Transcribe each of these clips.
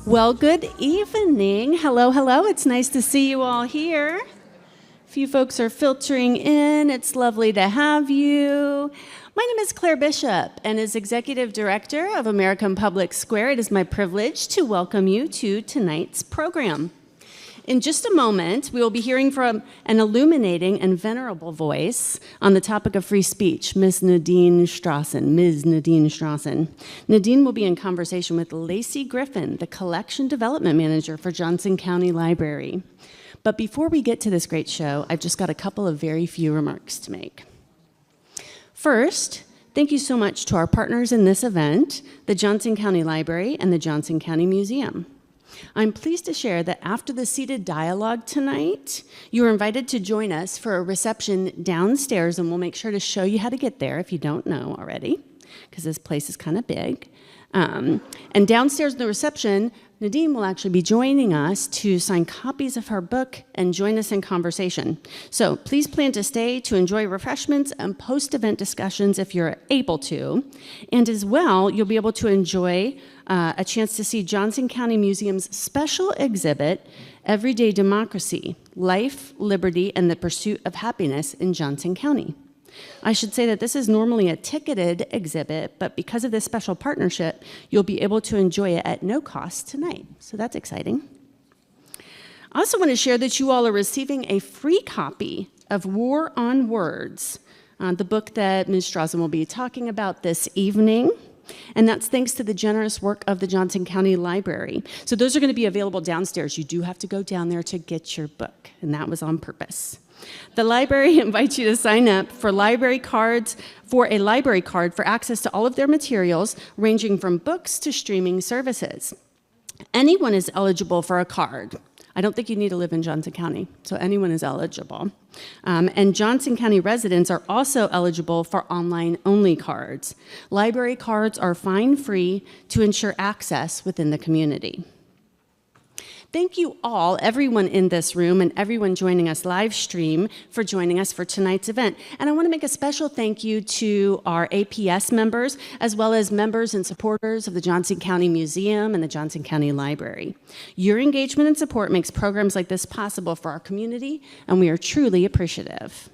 Well, good evening. Hello, hello. It's nice to see you all here. A few folks are filtering in. It's lovely to have you. My name is Claire Bishop, and as Executive Director of American Public Square, it is my privilege to welcome you to tonight's program. In just a moment, we will be hearing from an illuminating and venerable voice on the topic of free speech, Ms. Nadine Strossen. Nadine will be in conversation with Lacey Griffin, the Collection Development Manager for Johnson County Library. But before we get to this great show, I've just got a couple of very few remarks to make. First, thank you so much to our partners in this event, the Johnson County Library and the Johnson County Museum. I'm pleased to share that after the seated dialogue tonight, you are invited to join us for a reception downstairs, and we'll make sure to show you how to get there if you don't know already, because this place is kind of big. And downstairs in the reception, Nadine will actually be joining us to sign copies of her book and join us in conversation. So please plan to stay to enjoy refreshments and post-event discussions if you're able to. And as well, you'll be able to enjoy a chance to see Johnson County Museum's special exhibit, Everyday Democracy, Life, Liberty, and the Pursuit of Happiness in Johnson County. I should say that this is normally a ticketed exhibit, but because of this special partnership, you'll be able to enjoy it at no cost tonight. So that's exciting. I also want to share that you all are receiving a free copy of War on Words, the book that Ms. Strossen will be talking about this evening. And that's thanks to the generous work of the Johnson County Library. So those are going to be available downstairs. You do have to go down there to get your book, and that was on purpose. The library invites you to sign up for library cards, for a library card for access to all of their materials, ranging from books to streaming services. Anyone is eligible for a card. I don't think you need to live in Johnson County, so anyone is eligible. And Johnson County residents are also eligible for online-only cards. Library cards are fine-free to ensure access within the community. Thank you all, everyone in this room and everyone joining us live stream, for joining us for tonight's event. And I want to make a special thank you to our APS members, as well as members and supporters of the Johnson County Museum and the Johnson County Library. Your engagement and support makes programs like this possible for our community, and we are truly appreciative.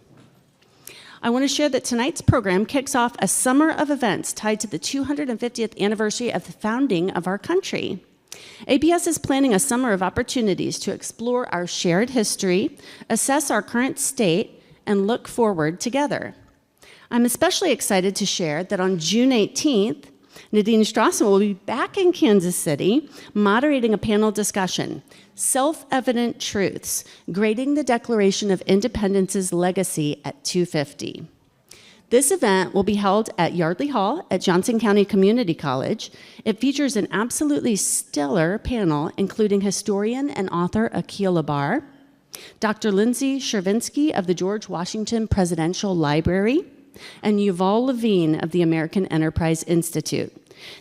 I want to share that tonight's program kicks off a summer of events tied to the 250th anniversary of the founding of our country. APS is planning a summer of opportunities to explore our shared history, assess our current state, and look forward together. I'm especially excited to share that on June 18th, Nadine Strossen will be back in Kansas City moderating a panel discussion, Self-Evident Truths, Grading the Declaration of Independence's Legacy at 250. This event will be held at Yardley Hall at Johnson County Community College. It features an absolutely stellar panel, including historian and author Akil Labar, Dr. Lindsay Chervinsky of the George Washington Presidential Library, and Yuval Levine of the American Enterprise Institute.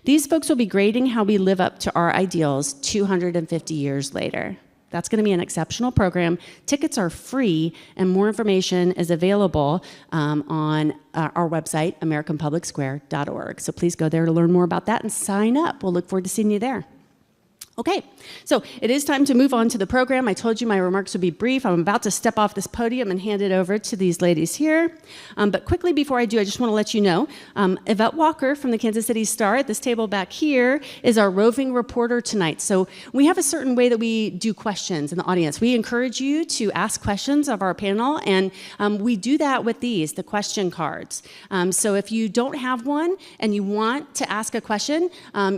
These folks will be grading how we live up to our ideals 250 years later. That's going to be an exceptional program. Tickets are free, and more information is available on our website, americanpublicsquare.org. So please go there to learn more about that and sign up. We'll look forward to seeing you there. Okay, so it is time to move on to the program. I told you my remarks would be brief. I'm about to step off this podium and hand it over to these ladies here. But quickly before I do, I just want to let you know, Yvette Walker from the Kansas City Star at this table back here is our roving reporter tonight. So we have a certain way that we do questions in the audience. We encourage you to ask questions of our panel, and we do that with these, the question cards. So if you don't have one and you want to ask a question,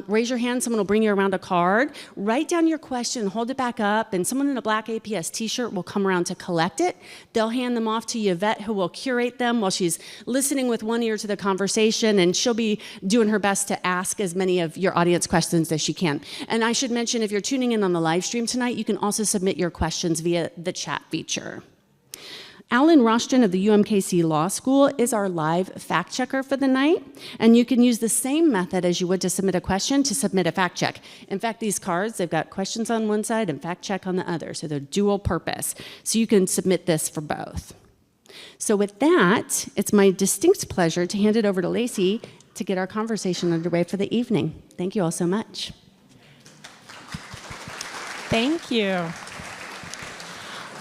raise your hand. Someone will bring you around a card. Write down your question, hold it back up, and someone in a black APS t-shirt will come around to collect it. They'll hand them off to Yvette, who will curate them while she's listening with one ear to the conversation, and she'll be doing her best to ask as many of your audience questions as she can. And I should mention, if you're tuning in on the live stream tonight, you can also submit your questions via the chat feature. Alan Rostron of the UMKC Law School is our live fact checker for the night, and you can use the same method as you would to submit a question to submit a fact check. In fact, these cards, they've got questions on one side and fact check on the other, so they're dual purpose. So you can submit this for both. So with that, it's my distinct pleasure to hand it over to Lacey to get our conversation underway for the evening. Thank you all so much. Thank you.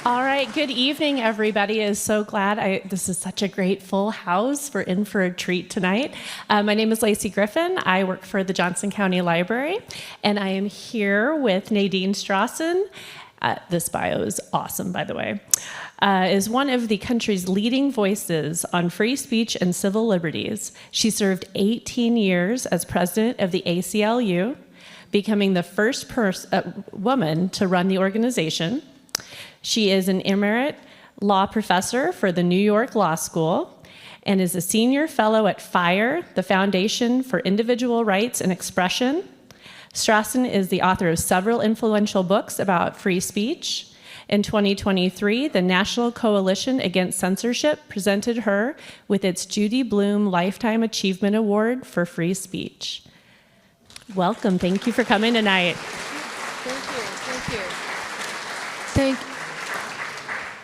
All right, good evening, everybody. Is so glad this is such a great full house. We're in for a treat tonight. My name is Lacey Griffin. I work for the Johnson County Library, and I am here with Nadine Strossen. This bio is awesome, by the way. Is one of the country's leading voices on free speech and civil liberties. She served 18 years as president of the ACLU, becoming the first woman to run the organization. She is an emerite law professor for the New York Law School and is a senior fellow at FIRE, the Foundation for Individual Rights and Expression. Strossen is the author of several influential books about free speech. In 2023, the National Coalition Against Censorship presented her with its Judy Blume Lifetime Achievement Award for Free Speech. Welcome. Thank you for coming tonight.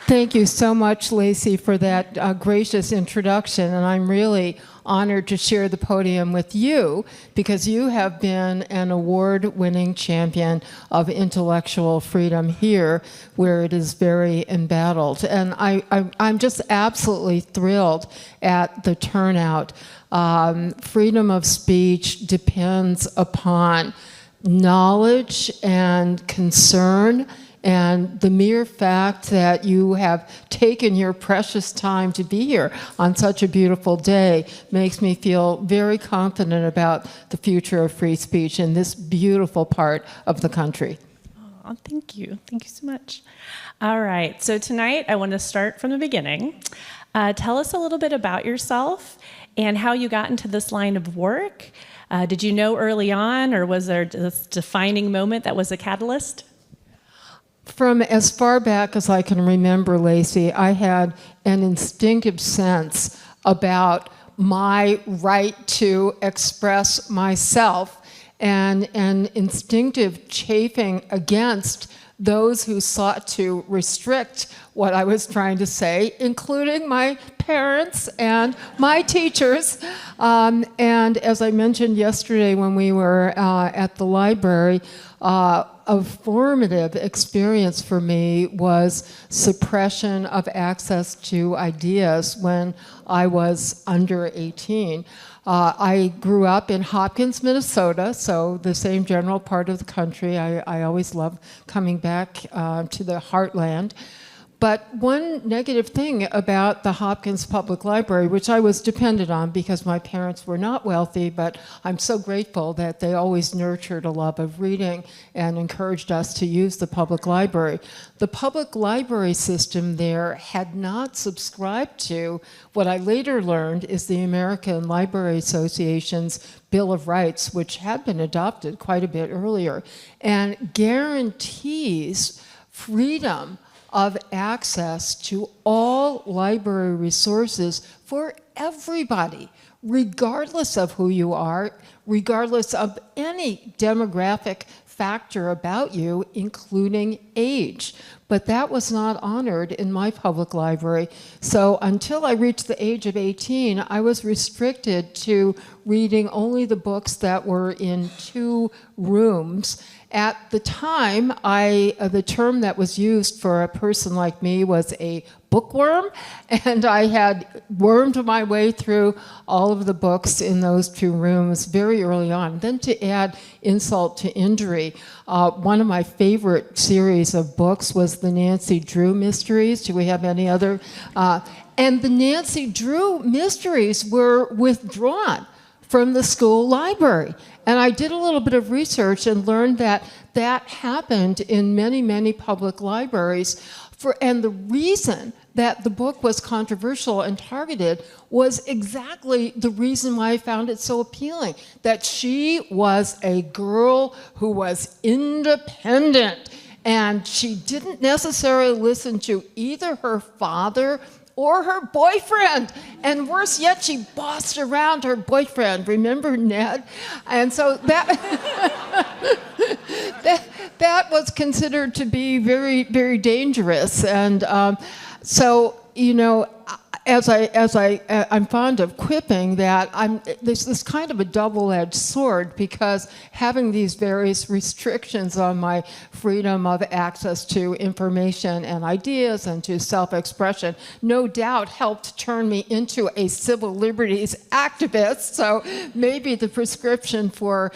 Thank you so much, Lacey, for that gracious introduction, and I'm really honored to share the podium with you because you have been an award-winning champion of intellectual freedom here, where it is very embattled. And I'm just absolutely thrilled at the turnout. Freedom of speech depends upon knowledge and concern, and the mere fact that you have taken your precious time to be here on such a beautiful day makes me feel very confident about the future of free speech in this beautiful part of the country. Oh, thank you. Thank you so much. All right, so tonight I want to start from the beginning. Tell us a little bit about yourself and how you got into this line of work. Did you know early on, or was there this defining moment that was a catalyst? From as far back as I can remember, Lacey, I had an instinctive sense about my right to express myself and an instinctive chafing against those who sought to restrict what I was trying to say, including my parents and my teachers. And as I mentioned yesterday when we were at the library, a formative experience for me was suppression of access to ideas when I was under 18. I grew up in Hopkins, Minnesota, so the same general part of the country. I always love coming back to the heartland. But one negative thing about the Hopkins Public Library, which I was dependent on because my parents were not wealthy, but I'm so grateful that they always nurtured a love of reading and encouraged us to use the public library. The public library system there had not subscribed to what I later learned is the American Library Association's Bill of Rights, which had been adopted quite a bit earlier, and guarantees freedom of access to all library resources for everybody, regardless of who you are, regardless of any demographic factor about you, including age. But that was not honored in my public library. So until I reached the age of 18, I was restricted to reading only the books that were in 2 rooms. At the time, the term that was used for a person like me was a bookworm, and I had wormed my way through all of the books in those 2 rooms very early on. Then to add insult to injury, one of my favorite series of books was the Nancy Drew Mysteries. Do we have any other? And the Nancy Drew Mysteries were withdrawn from the school library. And I did a little bit of research and learned that that happened in many, many public libraries. And the reason that the book was controversial and targeted was exactly the reason why I found it so appealing, that she was a girl who was independent, and she didn't necessarily listen to either her father or her boyfriend. And worse yet, she bossed around her boyfriend. Remember Ned? And so that was considered to be very, very dangerous. And so, you know, I'm fond of quipping that there's this kind of a double-edged sword, because having these various restrictions on my freedom of access to information and ideas and to self-expression no doubt helped turn me into a civil liberties activist. So maybe the prescription for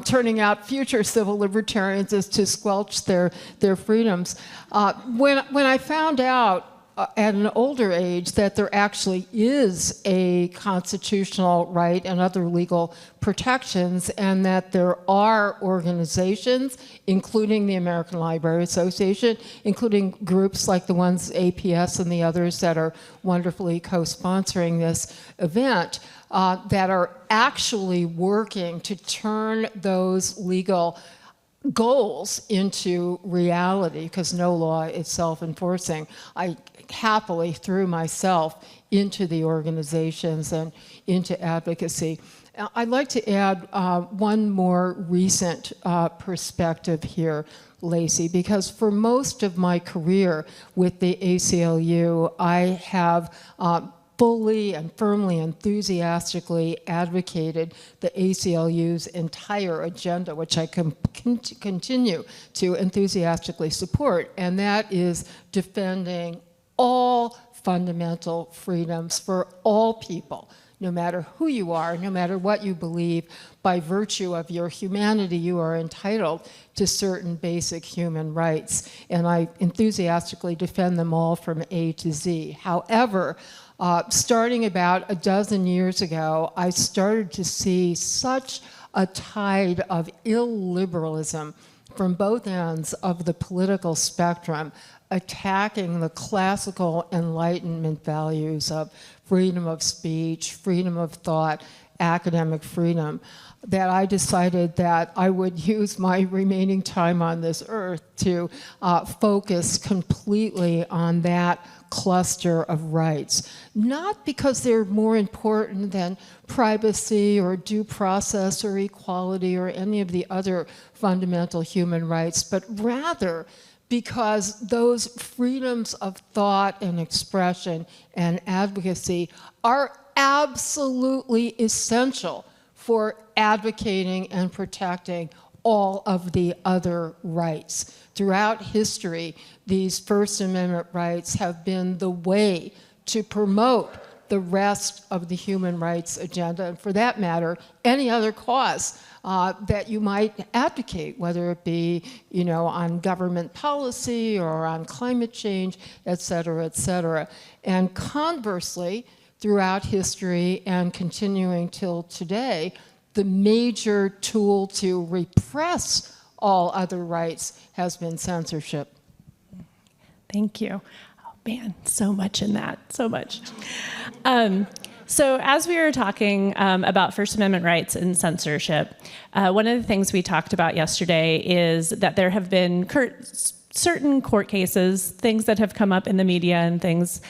turning out future civil libertarians is to squelch their freedoms. When I found out at an older age that there actually is a constitutional right and other legal protections, and that there are organizations, including the American Library Association, including groups like the ones APS and the others that are wonderfully co-sponsoring this event, that are actually working to turn those legal goals into reality, because no law is self-enforcing. I happily threw myself into the organizations and into advocacy. I'd like to add one more recent perspective here, Lacey, because for most of my career with the ACLU, I have fully and firmly, enthusiastically advocated the ACLU's entire agenda, which I continue to enthusiastically support, and that is defending all fundamental freedoms for all people, no matter who you are, no matter what you believe. By virtue of your humanity, you are entitled to certain basic human rights, and I enthusiastically defend them all from A to Z. However, starting about a dozen years ago, I started to see such a tide of illiberalism from both ends of the political spectrum, attacking the classical Enlightenment values of freedom of speech, freedom of thought, academic freedom, that I decided that I would use my remaining time on this earth to focus completely on that cluster of rights. Not because they're more important than privacy or due process or equality or any of the other fundamental human rights, but rather because those freedoms of thought and expression and advocacy are absolutely essential for advocating and protecting all of the other rights. Throughout history, these First Amendment rights have been the way to promote the rest of the human rights agenda, and for that matter, any other cause that you might advocate, whether it be, on government policy or on climate change, et cetera, et cetera. And conversely, throughout history and continuing till today, the major tool to repress all other rights has been censorship. Thank you. Oh man, so much in that, so much. So as we were talking about First Amendment rights and censorship, one of the things we talked about yesterday is that there have been certain court cases, things that have come up in the media and things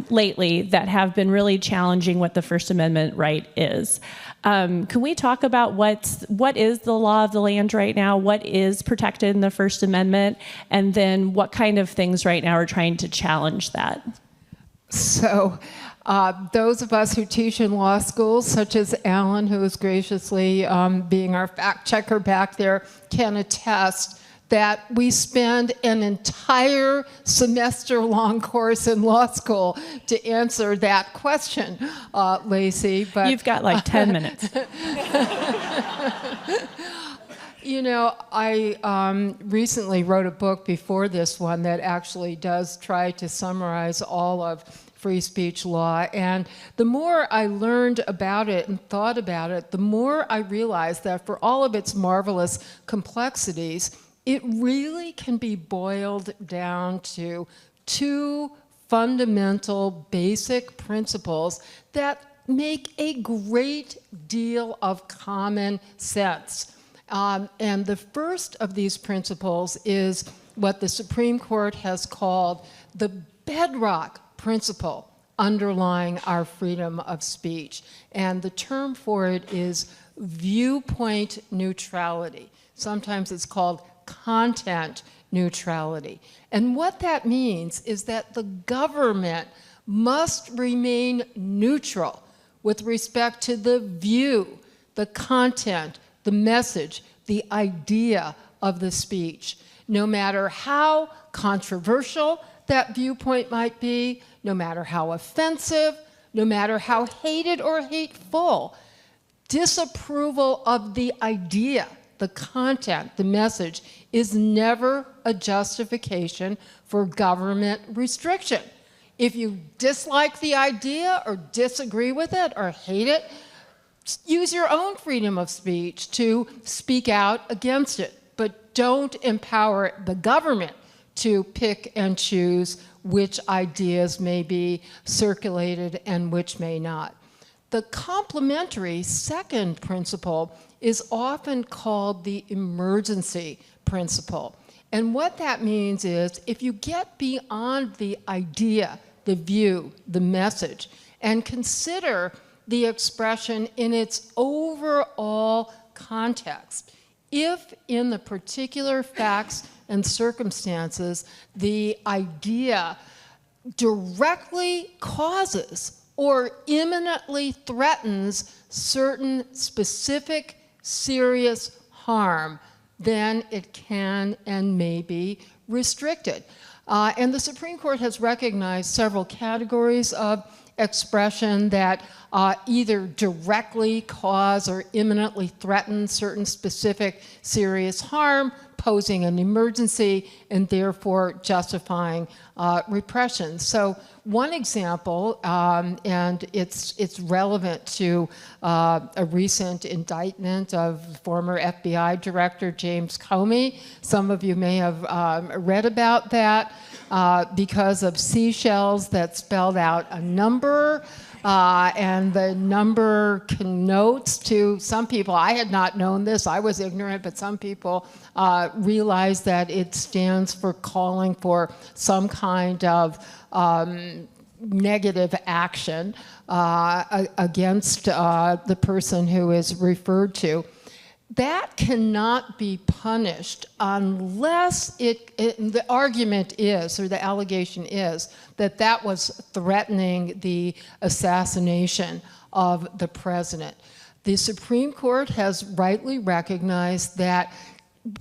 lately that have been really challenging what the First Amendment right is. Can we talk about what is the law of the land right now? What is protected in the First Amendment? And then what kind of things right now are trying to challenge that? So those of us who teach in law schools, such as Alan, who is graciously being our fact checker back there, can attest that we spend an entire semester-long course in law school to answer that question, Lacey. But you've got like 10 minutes. I recently wrote a book before this one that actually does try to summarize all of free speech law. And the more I learned about it and thought about it, the more I realized that for all of its marvelous complexities, it really can be boiled down to two fundamental basic principles that make a great deal of common sense. And the first of these principles is what the Supreme Court has called the bedrock principle underlying our freedom of speech. And the term for it is viewpoint neutrality. Sometimes it's called content neutrality. And what that means is that the government must remain neutral with respect to the view, the content, the message, the idea of the speech, no matter how controversial that viewpoint might be, no matter how offensive, no matter how hated or hateful. Disapproval of the idea, the content, the message is never a justification for government restriction. If you dislike the idea or disagree with it or hate it, use your own freedom of speech to speak out against it, but don't empower the government to pick and choose which ideas may be circulated and which may not. The complementary second principle is often called the emergency principle. And what that means is if you get beyond the idea, the view, the message, and consider the expression in its overall context, if in the particular facts and circumstances the idea directly causes or imminently threatens certain specific serious harm, then it can and may be restricted. And the Supreme Court has recognized several categories of expression that either directly cause or imminently threaten certain specific serious harm, posing an emergency, and therefore justifying repression. So one example, and it's relevant to a recent indictment of former FBI Director James Comey. Some of you may have read about that because of seashells that spelled out a number. And the number connotes to some people, I had not known this, I was ignorant, but some people realize that it stands for calling for some kind of negative action against the person who is referred to. That cannot be punished unless the argument is, or the allegation is, that that was threatening the assassination of the president. The Supreme Court has rightly recognized that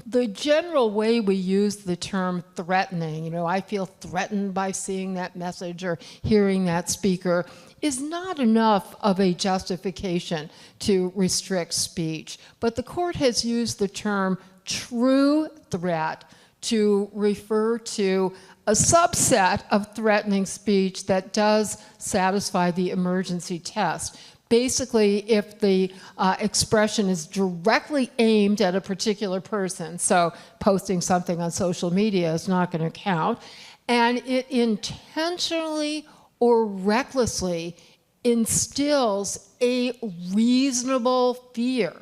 the general way we use the term threatening, I feel threatened by seeing that message or hearing that speaker, is not enough of a justification to restrict speech. But the court has used the term true threat to refer to a subset of threatening speech that does satisfy the emergency test. Basically, if the expression is directly aimed at a particular person, so posting something on social media is not going to count, and it intentionally or recklessly instills a reasonable fear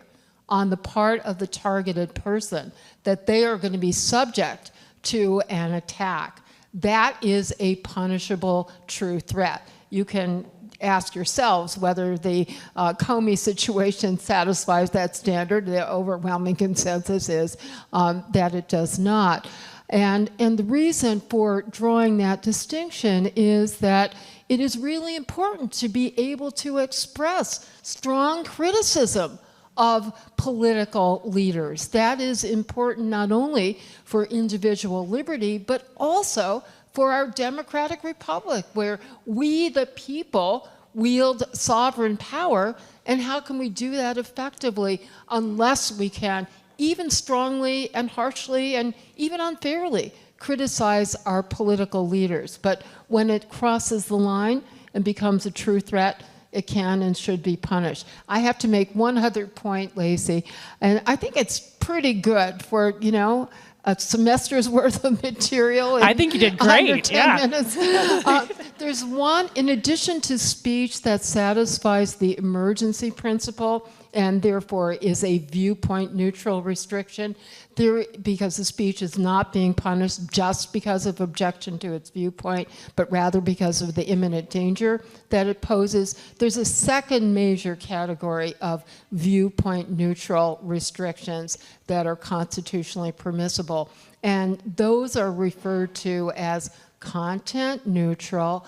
on the part of the targeted person that they are going to be subject to an attack. That is a punishable true threat. You can ask yourselves whether the Comey situation satisfies that standard. The overwhelming consensus is that it does not. And the reason for drawing that distinction is that it is really important to be able to express strong criticism of political leaders. That is important not only for individual liberty, but also for our democratic republic, where we, the people, wield sovereign power. And how can we do that effectively unless we can, even strongly and harshly and even unfairly, criticize our political leaders? But when it crosses the line and becomes a true threat, it can and should be punished. I have to make one other point, Lacey, and I think it's pretty good for, a semester's worth of material. I think you did great. Under 10 minutes. There's one, in addition to speech that satisfies the emergency principle and therefore is a viewpoint neutral restriction, because the speech is not being punished just because of objection to its viewpoint, but rather because of the imminent danger that it poses. There's a second major category of viewpoint neutral restrictions that are constitutionally permissible, and those are referred to as content neutral,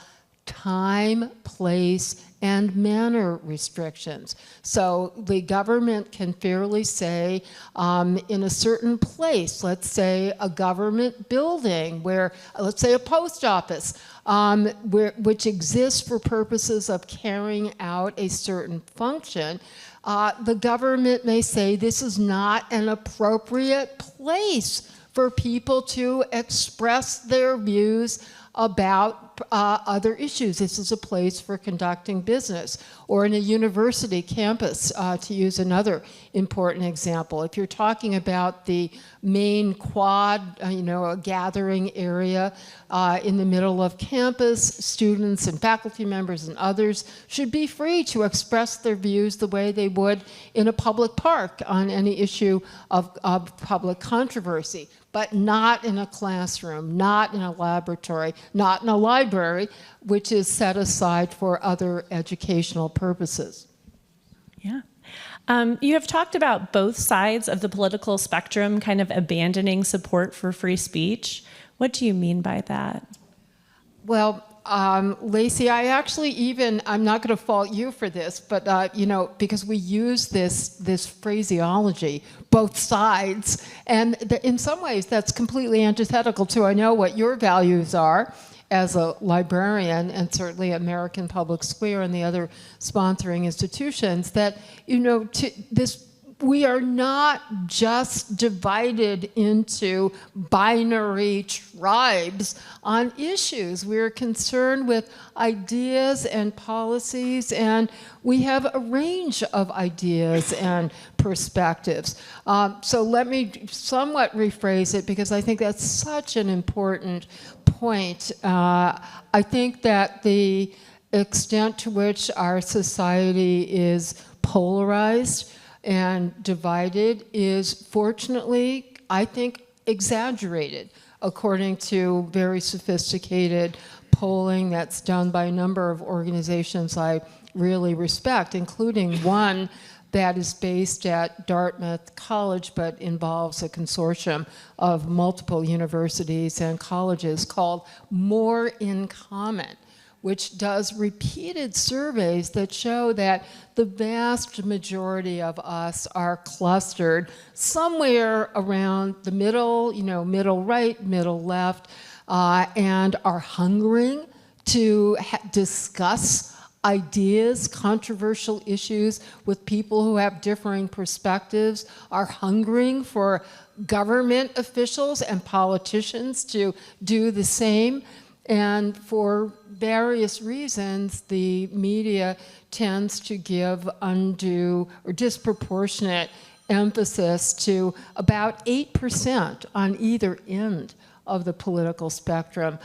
time, place, and manner restrictions. So the government can fairly say in a certain place, let's say a government building where, let's say a post office, which exists for purposes of carrying out a certain function, the government may say this is not an appropriate place for people to express their views about other issues. This is a place for conducting business. Or in a university campus, to use another important example. If you're talking about the main quad, a gathering area in the middle of campus, students and faculty members and others should be free to express their views the way they would in a public park on any issue of public controversy. But not in a classroom, not in a laboratory, not in a library, which is set aside for other educational purposes. Yeah. You have talked about both sides of the political spectrum kind of abandoning support for free speech. What do you mean by that? Well, Lacey, I actually I'm not going to fault you for this, but, because we use this phraseology, both sides, and in some ways that's completely antithetical to, I know what your values are as a librarian, and certainly American Public Square and the other sponsoring institutions, that, we are not just divided into binary tribes on issues. We're concerned with ideas and policies, and we have a range of ideas and perspectives. So let me somewhat rephrase it, because I think that's such an important point. I think that the extent to which our society is polarized and divided is, fortunately, I think, exaggerated, according to very sophisticated polling that's done by a number of organizations I really respect, including one that is based at Dartmouth College but involves a consortium of multiple universities and colleges called More in Common, which does repeated surveys that show that the vast majority of us are clustered somewhere around the middle, middle right, middle left, and are hungering to discuss ideas, controversial issues with people who have differing perspectives, are hungering for government officials and politicians to do the same. And for various reasons, the media tends to give undue or disproportionate emphasis to about 8% on either end of the political spectrum.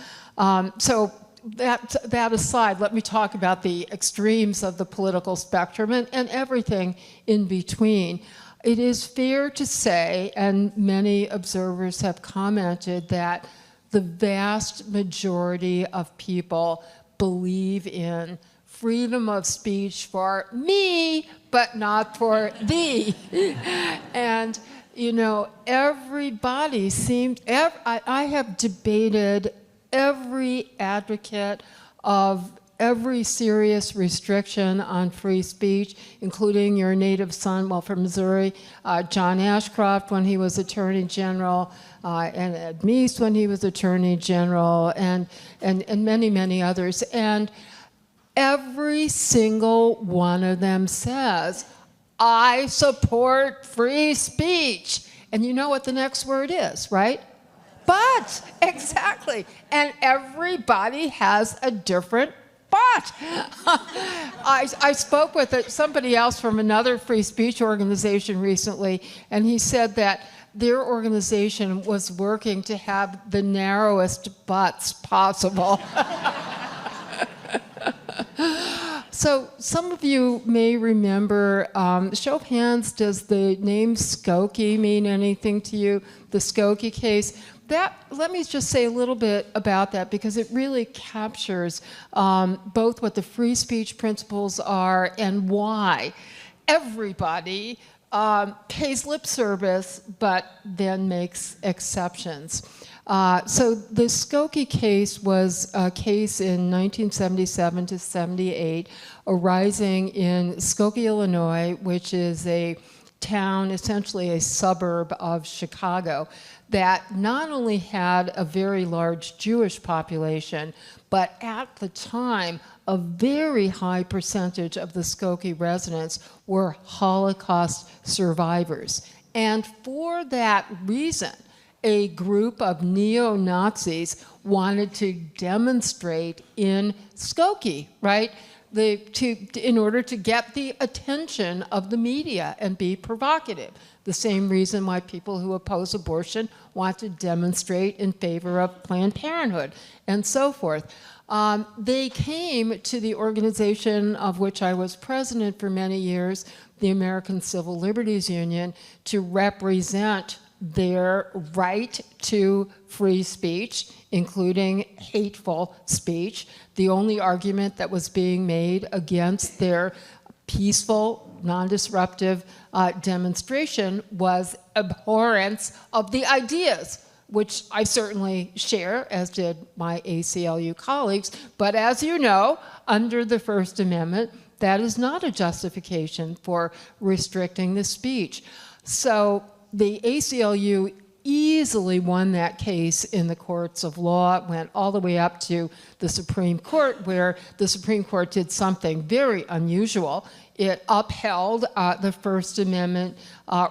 So that aside, let me talk about the extremes of the political spectrum and everything in between. It is fair to say, and many observers have commented, that the vast majority of people believe in freedom of speech for me, but not for thee. And, everybody seemed, I have debated every advocate of every serious restriction on free speech, including your native son, from Missouri, John Ashcroft when he was Attorney General, and Ed Meese when he was Attorney General, and many, many others. And every single one of them says, I support free speech. And you know what the next word is, right? But, exactly. And everybody has a different but. I spoke with somebody else from another free speech organization recently, and he said that their organization was working to have the narrowest butts possible. So some of you may remember, show of hands, does the name Skokie mean anything to you? The Skokie case. Let me just say a little bit about that, because it really captures both what the free speech principles are and why everybody pays lip service but then makes exceptions. So the Skokie case was a case in 1977 to 78 arising in Skokie, Illinois, which is a town, essentially a suburb of Chicago, that not only had a very large Jewish population, but at the time, a very high percentage of the Skokie residents were Holocaust survivors. And for that reason, a group of neo-Nazis wanted to demonstrate in Skokie, right? In order to get the attention of the media and be provocative. The same reason why people who oppose abortion want to demonstrate in favor of Planned Parenthood and so forth. They came to the organization of which I was president for many years, the American Civil Liberties Union, to represent their right to free speech, including hateful speech. The only argument that was being made against their peaceful, non-disruptive demonstration was abhorrence of the ideas, which I certainly share, as did my ACLU colleagues. But as you know, under the First Amendment, that is not a justification for restricting the speech. So the ACLU easily won that case in the courts of law. It went all the way up to the Supreme Court, where the Supreme Court did something very unusual. It upheld the First Amendment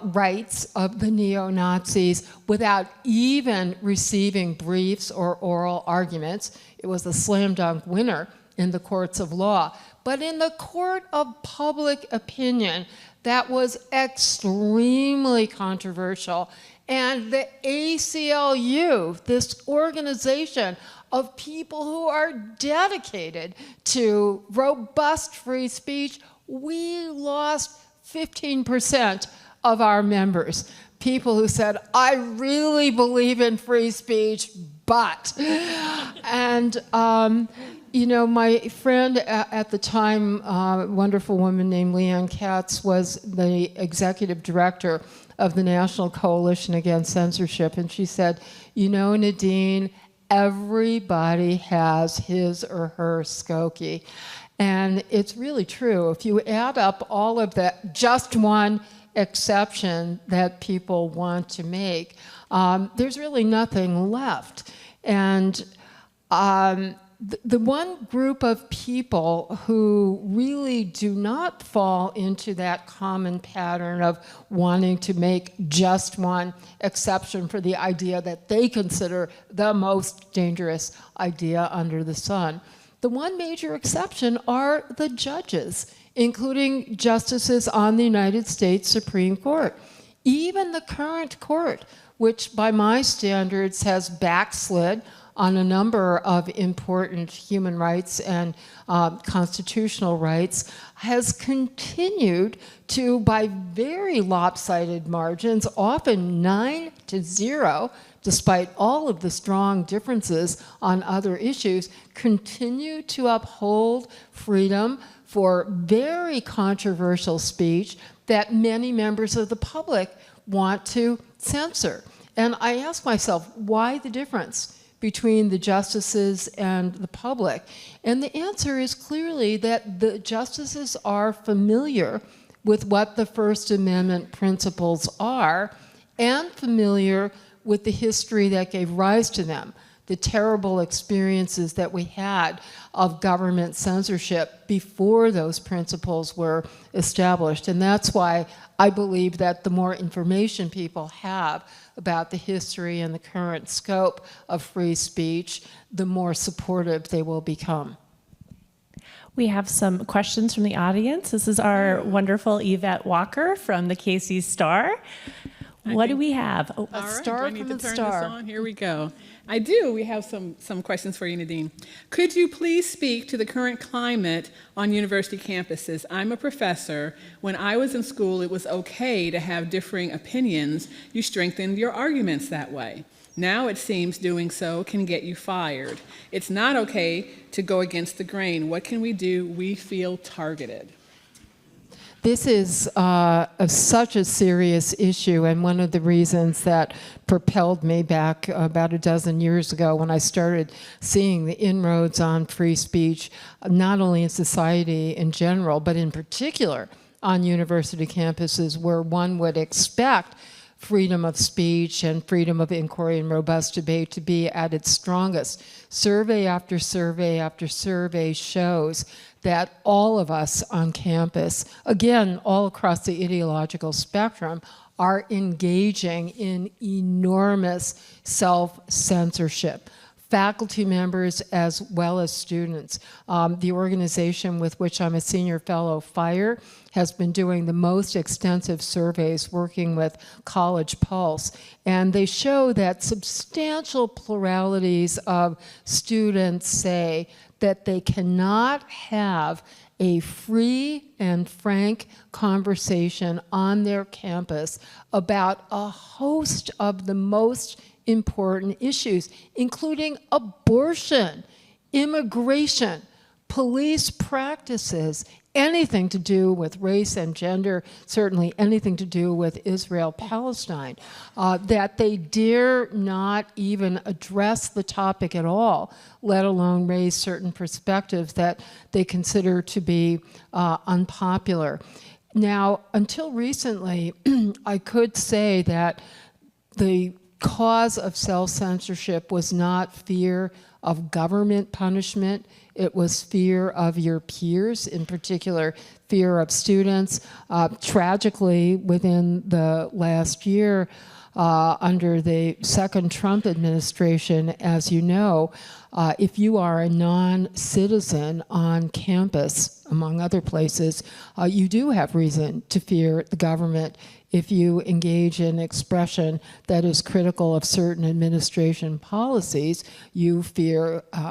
rights of the neo-Nazis without even receiving briefs or oral arguments. It was a slam dunk winner in the courts of law. But in the court of public opinion, that was extremely controversial. And the ACLU, this organization of people who are dedicated to robust free speech, we lost 15% of our members. People who said, I really believe in free speech, but. And, you know, my friend at the time, a wonderful woman named Leanne Katz, was the executive director of the National Coalition Against Censorship. And she said, you know, Nadine, everybody has his or her Skokie. And it's really true. If you add up all of that, just one exception that people want to make, there's really nothing left. And the one group of people who really do not fall into that common pattern of wanting to make just one exception for the idea that they consider the most dangerous idea under the sun. The one major exception are the judges, including justices on the United States Supreme Court. Even the current court, which by my standards has backslid on a number of important human rights and constitutional rights, has continued to, by very lopsided margins, often 9-0, despite all of the strong differences on other issues, continue to uphold freedom for very controversial speech that many members of the public want to censor. And I ask myself, why the difference between the justices and the public? And the answer is clearly that the justices are familiar with what the First Amendment principles are and familiar with the history that gave rise to them, the terrible experiences that we had of government censorship before those principles were established. And that's why I believe that the more information people have about the history and the current scope of free speech, the more supportive they will become. We have some questions from the audience. This is our wonderful Yvette Walker from the Casey Star. What do we have? Oh, All right, Star do I need from to the turn Star. this on? Here we go. I do. We have some questions for you, Nadine. Could you please speak to the current climate on university campuses? I'm a professor. When I was in school, it was okay to have differing opinions. You strengthened your arguments that way. Now it seems doing so can get you fired. It's not okay to go against the grain. What can we do? We feel targeted. This is such a serious issue, and one of the reasons that propelled me back about a dozen years ago when I started seeing the inroads on free speech, not only in society in general, but in particular on university campuses where one would expect freedom of speech and freedom of inquiry and robust debate to be at its strongest. Survey after survey after survey shows that all of us on campus, again, all across the ideological spectrum, are engaging in enormous self-censorship. Faculty members as well as students. The organization with which I'm a senior fellow, FIRE, has been doing the most extensive surveys working with College Pulse, and they show that substantial pluralities of students say that they cannot have a free and frank conversation on their campus about a host of the most important issues, including abortion, immigration, police practices, anything to do with race and gender, certainly anything to do with Israel-Palestine, that they dare not even address the topic at all, let alone raise certain perspectives that they consider to be unpopular. Now, until recently, I could say that the cause of self-censorship was not fear of government punishment. It was fear of your peers, in particular, fear of students. Tragically, within the last year, under the second Trump administration, as you know, if you are a non-citizen on campus, among other places, you do have reason to fear the government. If you engage in expression that is critical of certain administration policies, you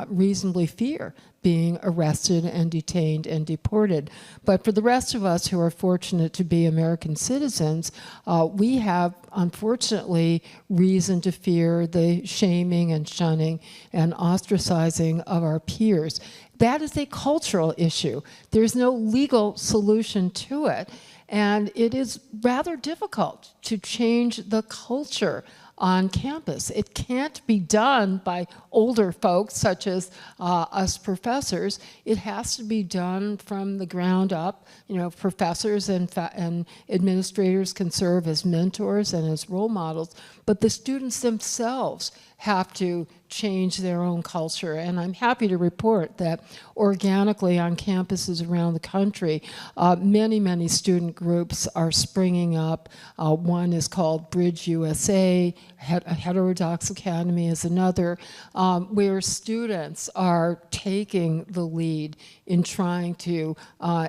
reasonably fear being arrested and detained and deported. But for the rest of us who are fortunate to be American citizens, we have, unfortunately, reason to fear the shaming and shunning and ostracizing of our peers. That is a cultural issue. There's no legal solution to it. And it is rather difficult to change the culture on campus. It can't be done by older folks such as us professors. It has to be done from the ground up. You know, professors and administrators can serve as mentors and as role models, but the students themselves have to change their own culture. And I'm happy to report that organically on campuses around the country, many, many student groups are springing up. One is called Bridge USA, Heterodox Academy is another, where students are taking the lead in trying to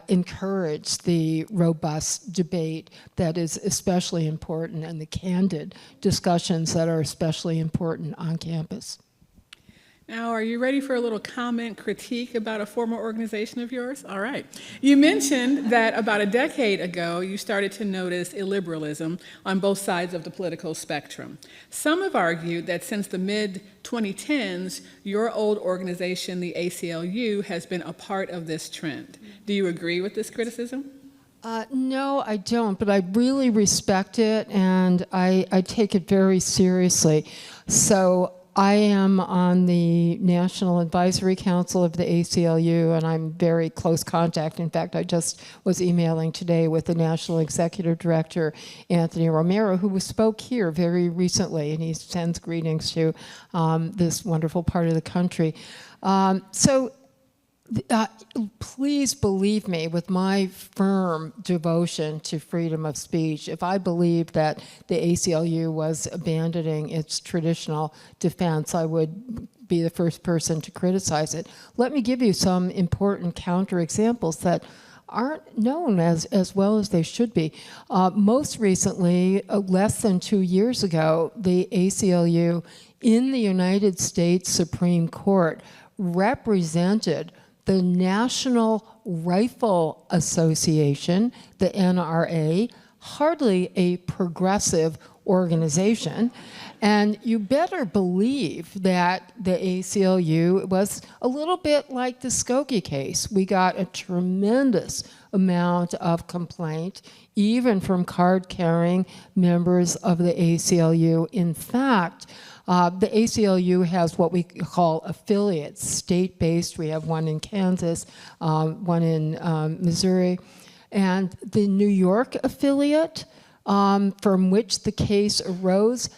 encourage the robust debate that is especially important and the candid discussions that are especially important on campus. Now, are you ready for a little comment, critique about a former organization of yours? All right. You mentioned that about a decade ago, you started to notice illiberalism on both sides of the political spectrum. Some have argued that since the mid-2010s, your old organization, the ACLU, has been a part of this trend. Do you agree with this criticism? No, I don't, but I really respect it, and I take it very seriously. So I am on the National Advisory Council of the ACLU, and I'm very close contact. In fact, I just was emailing today with the National Executive Director, Anthony Romero, who spoke here very recently, and he sends greetings to this wonderful part of the country. Please believe me, with my firm devotion to freedom of speech, if I believed that the ACLU was abandoning its traditional defense, I would be the first person to criticize it. Let me give you some important counterexamples that aren't known as well as they should be. Most recently, less than 2 years ago, the ACLU in the United States Supreme Court represented the National Rifle Association, the NRA, hardly a progressive organization. And you better believe that the ACLU was a little bit like the Skokie case. We got a tremendous amount of complaint, even from card-carrying members of the ACLU. In fact, the ACLU has what we call affiliates, state-based. We have one in Kansas, one in Missouri. And the New York affiliate, from which the case arose,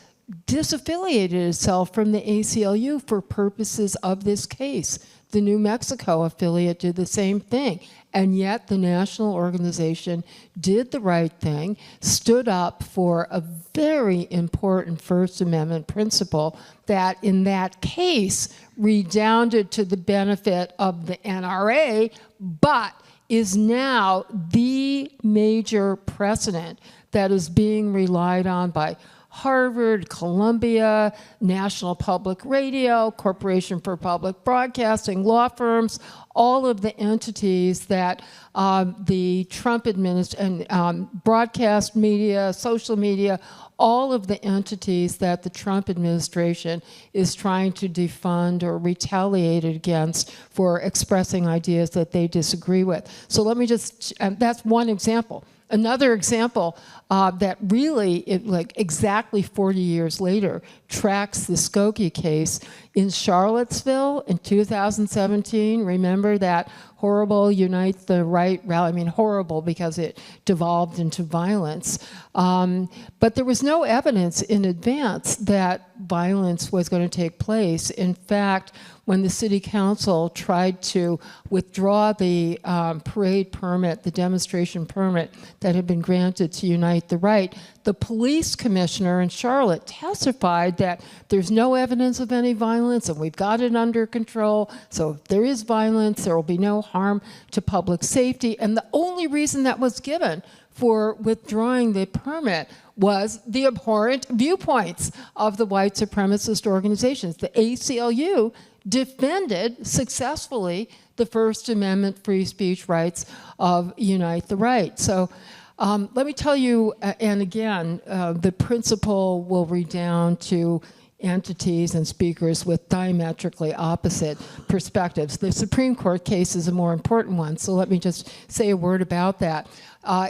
disaffiliated itself from the ACLU for purposes of this case. The New Mexico affiliate did the same thing. And yet the national organization did the right thing, stood up for a very important First Amendment principle that in that case redounded to the benefit of the NRA, but is now the major precedent that is being relied on by Harvard, Columbia, National Public Radio, Corporation for Public Broadcasting, law firms, all of the entities that the Trump administration, broadcast media, social media, all of the entities that the Trump administration is trying to defund or retaliate against for expressing ideas that they disagree with. So let me just, that's one example. Another example that really, like exactly 40 years later, tracks the Skokie case in Charlottesville in 2017. Remember that horrible Unite the Right rally? I mean, horrible because it devolved into violence. But there was no evidence in advance that violence was going to take place. In fact, when the city council tried to withdraw the parade permit, the demonstration permit that had been granted to Unite the Right, the police commissioner in Charlotte testified that there's no evidence of any violence and we've got it under control. So if there is violence, there will be no harm to public safety. And the only reason that was given for withdrawing the permit was the abhorrent viewpoints of the white supremacist organizations. The ACLU defended successfully the First Amendment free speech rights of Unite the Right. So let me tell you, and again, the principle will redound to entities and speakers with diametrically opposite perspectives. The Supreme Court case is a more important one, so let me just say a word about that.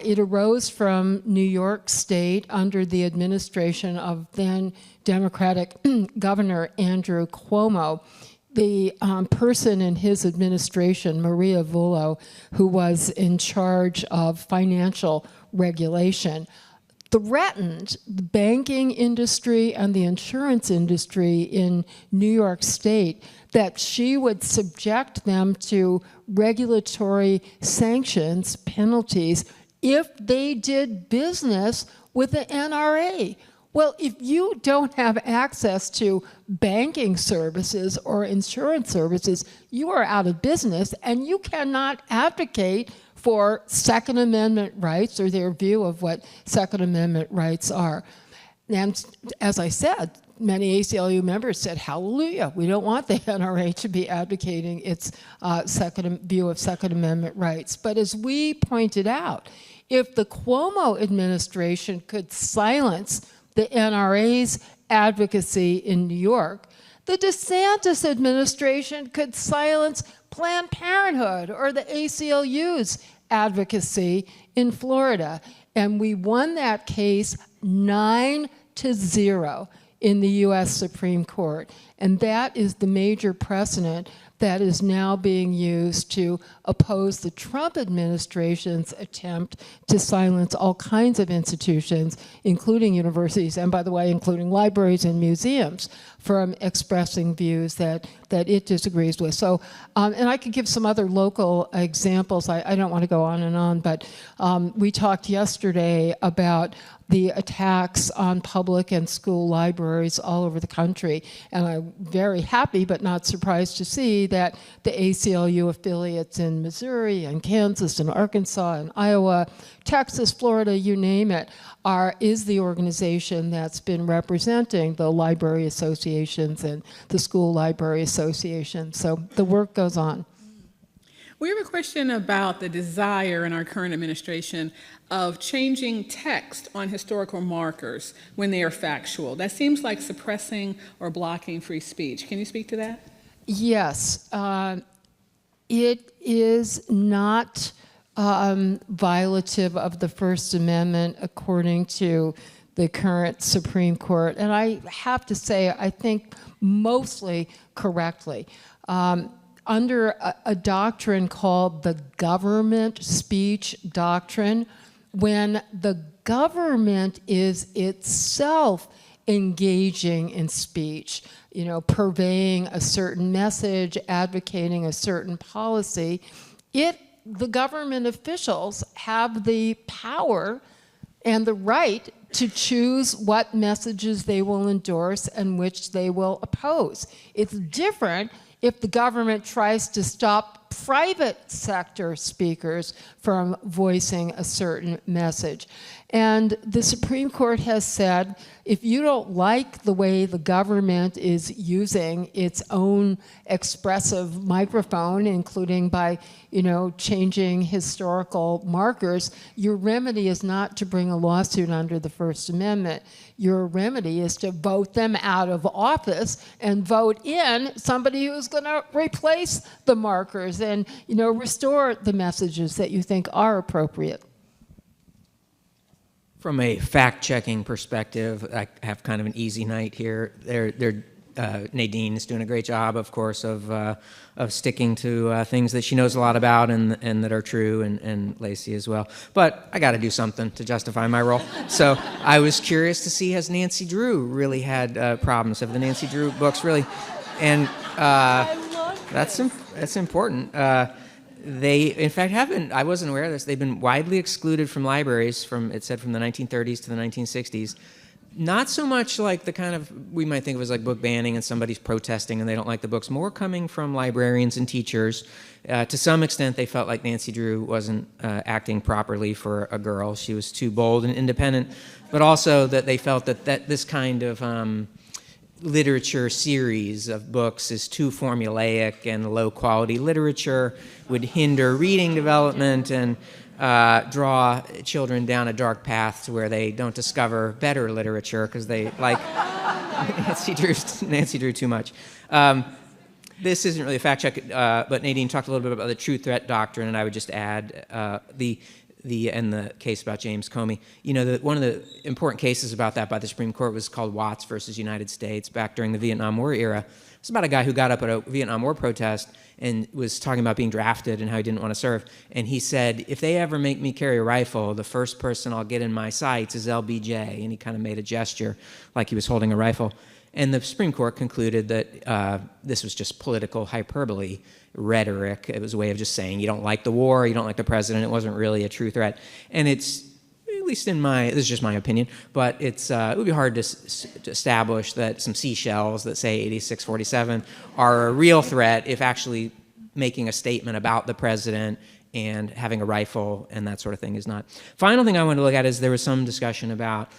It arose from New York State under the administration of then Democratic Governor Andrew Cuomo. The person in his administration, Maria Vullo, who was in charge of financial regulation, threatened the banking industry and the insurance industry in New York State that she would subject them to regulatory sanctions, penalties, if they did business with the NRA. Well, if you don't have access to banking services or insurance services, you are out of business and you cannot advocate for Second Amendment rights or their view of what Second Amendment rights are. And as I said, many ACLU members said, hallelujah, we don't want the NRA to be advocating its view of Second Amendment rights. But as we pointed out, if the Cuomo administration could silence the NRA's advocacy in New York, the DeSantis administration could silence Planned Parenthood or the ACLU's advocacy in Florida. And we won that case 9-0 in the US Supreme Court. And that is the major precedent that is now being used to oppose the Trump administration's attempt to silence all kinds of institutions, including universities, and by the way, including libraries and museums, from expressing views that it disagrees with. So, and I could give some other local examples. I don't want to go on and on, but we talked yesterday about the attacks on public and school libraries all over the country. And I'm very happy but not surprised to see that the ACLU affiliates in Missouri and Kansas and Arkansas and Iowa, Texas, Florida, you name it, is the organization that's been representing the library associations and the school library associations. So the work goes on. We have a question about the desire in our current administration of changing text on historical markers when they are factual. That seems like suppressing or blocking free speech. Can you speak to that? Yes. It is not violative of the First Amendment according to the current Supreme Court. And I have to say, I think mostly correctly. Under a doctrine called the government speech doctrine, when the government is itself engaging in speech, purveying a certain message, advocating a certain policy, the government officials have the power and the right to choose what messages they will endorse and which they will oppose. It's different if the government tries to stop private sector speakers from voicing a certain message. And the Supreme Court has said, if you don't like the way the government is using its own expressive microphone, including by, changing historical markers, your remedy is not to bring a lawsuit under the First Amendment. Your remedy is to vote them out of office and vote in somebody who's going to replace the markers and, restore the messages that you think are appropriate. From a fact-checking perspective, I have kind of an easy night here. Nadine is doing a great job, of course, of sticking to things that she knows a lot about and that are true, and Lacey as well. But I got to do something to justify my role. So I was curious to see, has Nancy Drew really had problems? Have the Nancy Drew books really? And that's important. They, in fact, haven't, I wasn't aware of this, they've been widely excluded from libraries it said from the 1930s to the 1960s. Not so much like the kind of, we might think of as like book banning and somebody's protesting and they don't like the books, more coming from librarians and teachers. To some extent, they felt like Nancy Drew wasn't acting properly for a girl. She was too bold and independent, but also that they felt that this kind of literature series of books is too formulaic and low-quality literature, would hinder reading development and draw children down a dark path to where they don't discover better literature because they like Nancy Drew too much. This isn't really a fact check, but Nadine talked a little bit about the true threat doctrine, and I would just add the case about James Comey. One of the important cases about that by the Supreme Court was called Watts versus United States back during the Vietnam War era. It's about a guy who got up at a Vietnam War protest and was talking about being drafted and how he didn't want to serve. And he said, if they ever make me carry a rifle, the first person I'll get in my sights is LBJ. And he kind of made a gesture like he was holding a rifle. And the Supreme Court concluded that this was just political hyperbole, rhetoric. It was a way of just saying you don't like the war, you don't like the president. It wasn't really a true threat. And it's, at least this is just my opinion, but it would be hard to establish that some seashells that say 8647 are a real threat if actually making a statement about the president and having a rifle and that sort of thing is not. Final thing I want to look at is there was some discussion about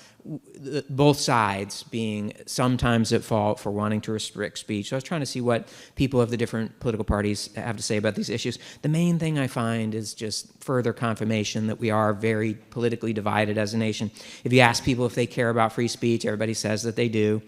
both sides being sometimes at fault for wanting to restrict speech. So I was trying to see what people of the different political parties have to say about these issues. The main thing I find is just further confirmation that we are very politically divided as a nation. If you ask people if they care about free speech, everybody says that they do.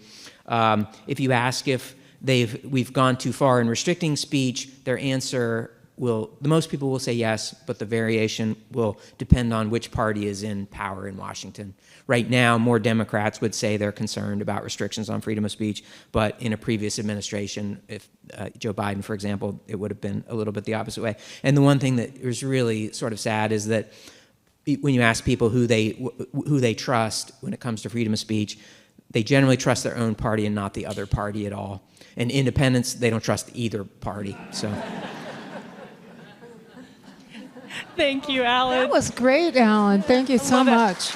If you ask if we've gone too far in restricting speech, their answer most people will say yes, but the variation will depend on which party is in power in Washington. Right now, more Democrats would say they're concerned about restrictions on freedom of speech, but in a previous administration, if Joe Biden, for example, it would have been a little bit the opposite way. And the one thing that was really sort of sad is that when you ask people who they trust when it comes to freedom of speech, they generally trust their own party and not the other party at all. And independents, they don't trust either party, so... Thank you, Alan. That was great, Alan. Thank you so much.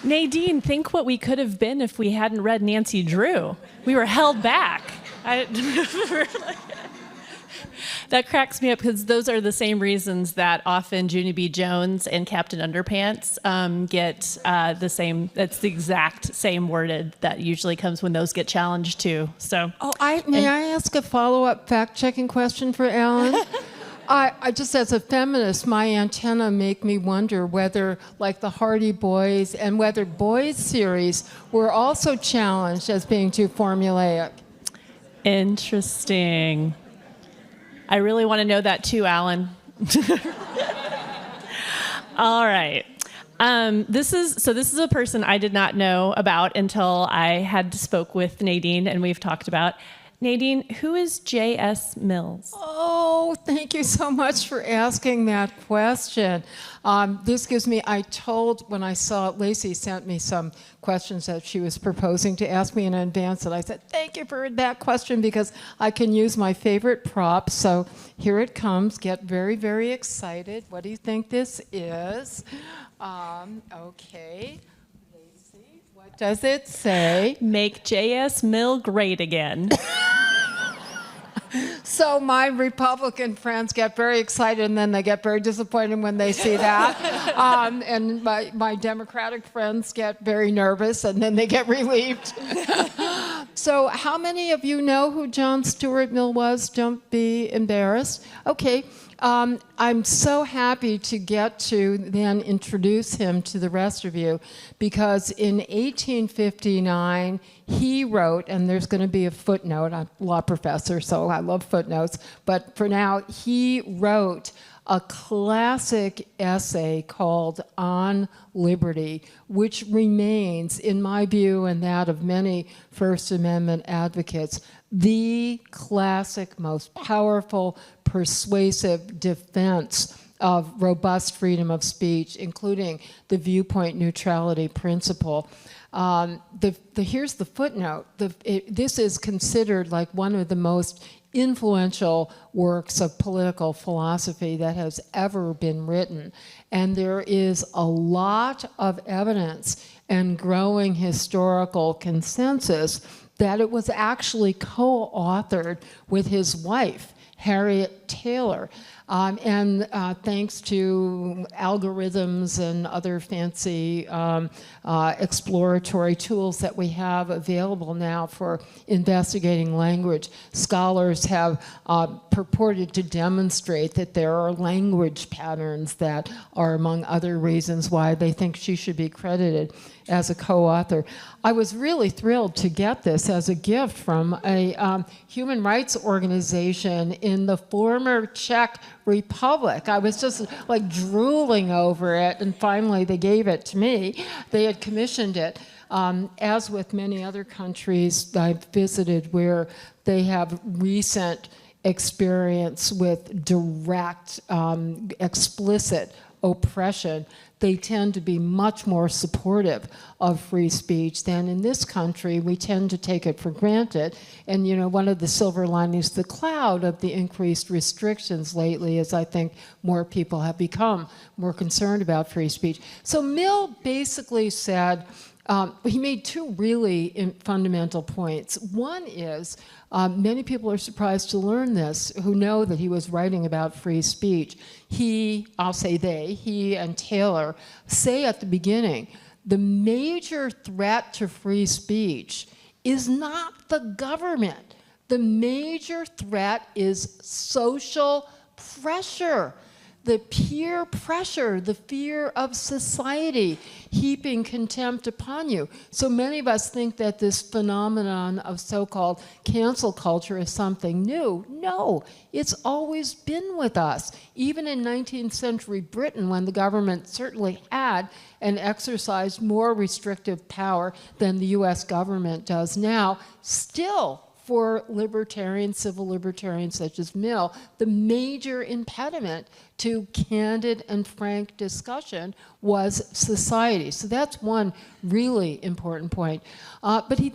Nadine, think what we could have been if we hadn't read Nancy Drew. We were held back. That cracks me up because those are the same reasons that often Junie B. Jones and Captain Underpants get the same. That's the exact same worded that usually comes when those get challenged too. So. May I ask a follow-up fact-checking question for Alan? I just, as a feminist, my antenna make me wonder whether, like the Hardy Boys and whether Boys series were also challenged as being too formulaic. Interesting. I really want to know that too, Alan. All right. This is a person I did not know about until I had spoke with Nadine, and we've talked about. Nadine, who is J.S. Mills? Oh, thank you so much for asking that question. This gives me, when I saw Lacey sent me some questions that she was proposing to ask me in advance, and I said, thank you for that question because I can use my favorite prop. So here it comes. Get very, very excited. What do you think this is? Okay. Lacey, what does it say? Make J.S. Mill great again. So my Republican friends get very excited and then they get very disappointed when they see that. And my Democratic friends get very nervous and then they get relieved. So how many of you know who John Stuart Mill was? Don't be embarrassed. Okay. I'm so happy to get to then introduce him to the rest of you because in 1859 he wrote, and there's going to be a footnote, I'm a law professor so I love footnotes, but for now he wrote a classic essay called On Liberty, which remains, in my view and that of many First Amendment advocates, the classic, most powerful, persuasive defense of robust freedom of speech, including the viewpoint neutrality principle. Here's the footnote. This is considered like one of the most influential works of political philosophy that has ever been written. And there is a lot of evidence and growing historical consensus that it was actually co-authored with his wife, Harriet Taylor. Thanks to algorithms and other fancy exploratory tools that we have available now for investigating language, scholars have purported to demonstrate that there are language patterns that are among other reasons why they think she should be credited as a co-author. I was really thrilled to get this as a gift from a human rights organization in the former Czech Republic. I was just like drooling over it, and finally they gave it to me. They had commissioned it. As with many other countries I've visited where they have recent experience with direct, explicit oppression, they tend to be much more supportive of free speech than in this country. We tend to take it for granted. And, you know, one of the silver linings, the cloud of the increased restrictions lately is I think more people have become more concerned about free speech. So Mill basically said, he made two really fundamental points. One is, many people are surprised to learn this, who know that he was writing about free speech. I'll say he and Taylor say at the beginning, the major threat to free speech is not the government. The major threat is social pressure. The peer pressure, the fear of society heaping contempt upon you. So many of us think that this phenomenon of so-called cancel culture is something new. No, it's always been with us. Even in 19th century Britain, when the government certainly had and exercised more restrictive power than the US government does now, still, for libertarians, civil libertarians such as Mill, the major impediment to candid and frank discussion was society. So that's one really important point. But they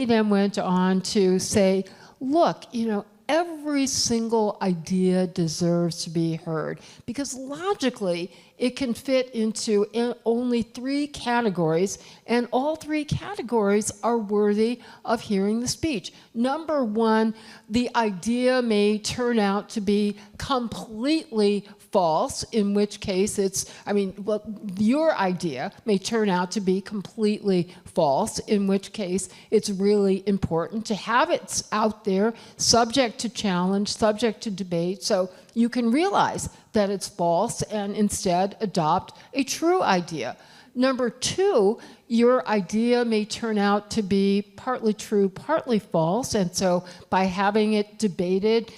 then went on to say, look, you know, every single idea deserves to be heard, because logically it can fit into only 3 categories, and all 3 categories are worthy of hearing the speech. Number 1, the idea may turn out to be completely false, in which case your idea may turn out to be completely false, in which case it's really important to have it out there, subject to challenge, subject to debate, so you can realize that it's false and instead adopt a true idea. Number 2, your idea may turn out to be partly true, partly false, and so by having it debated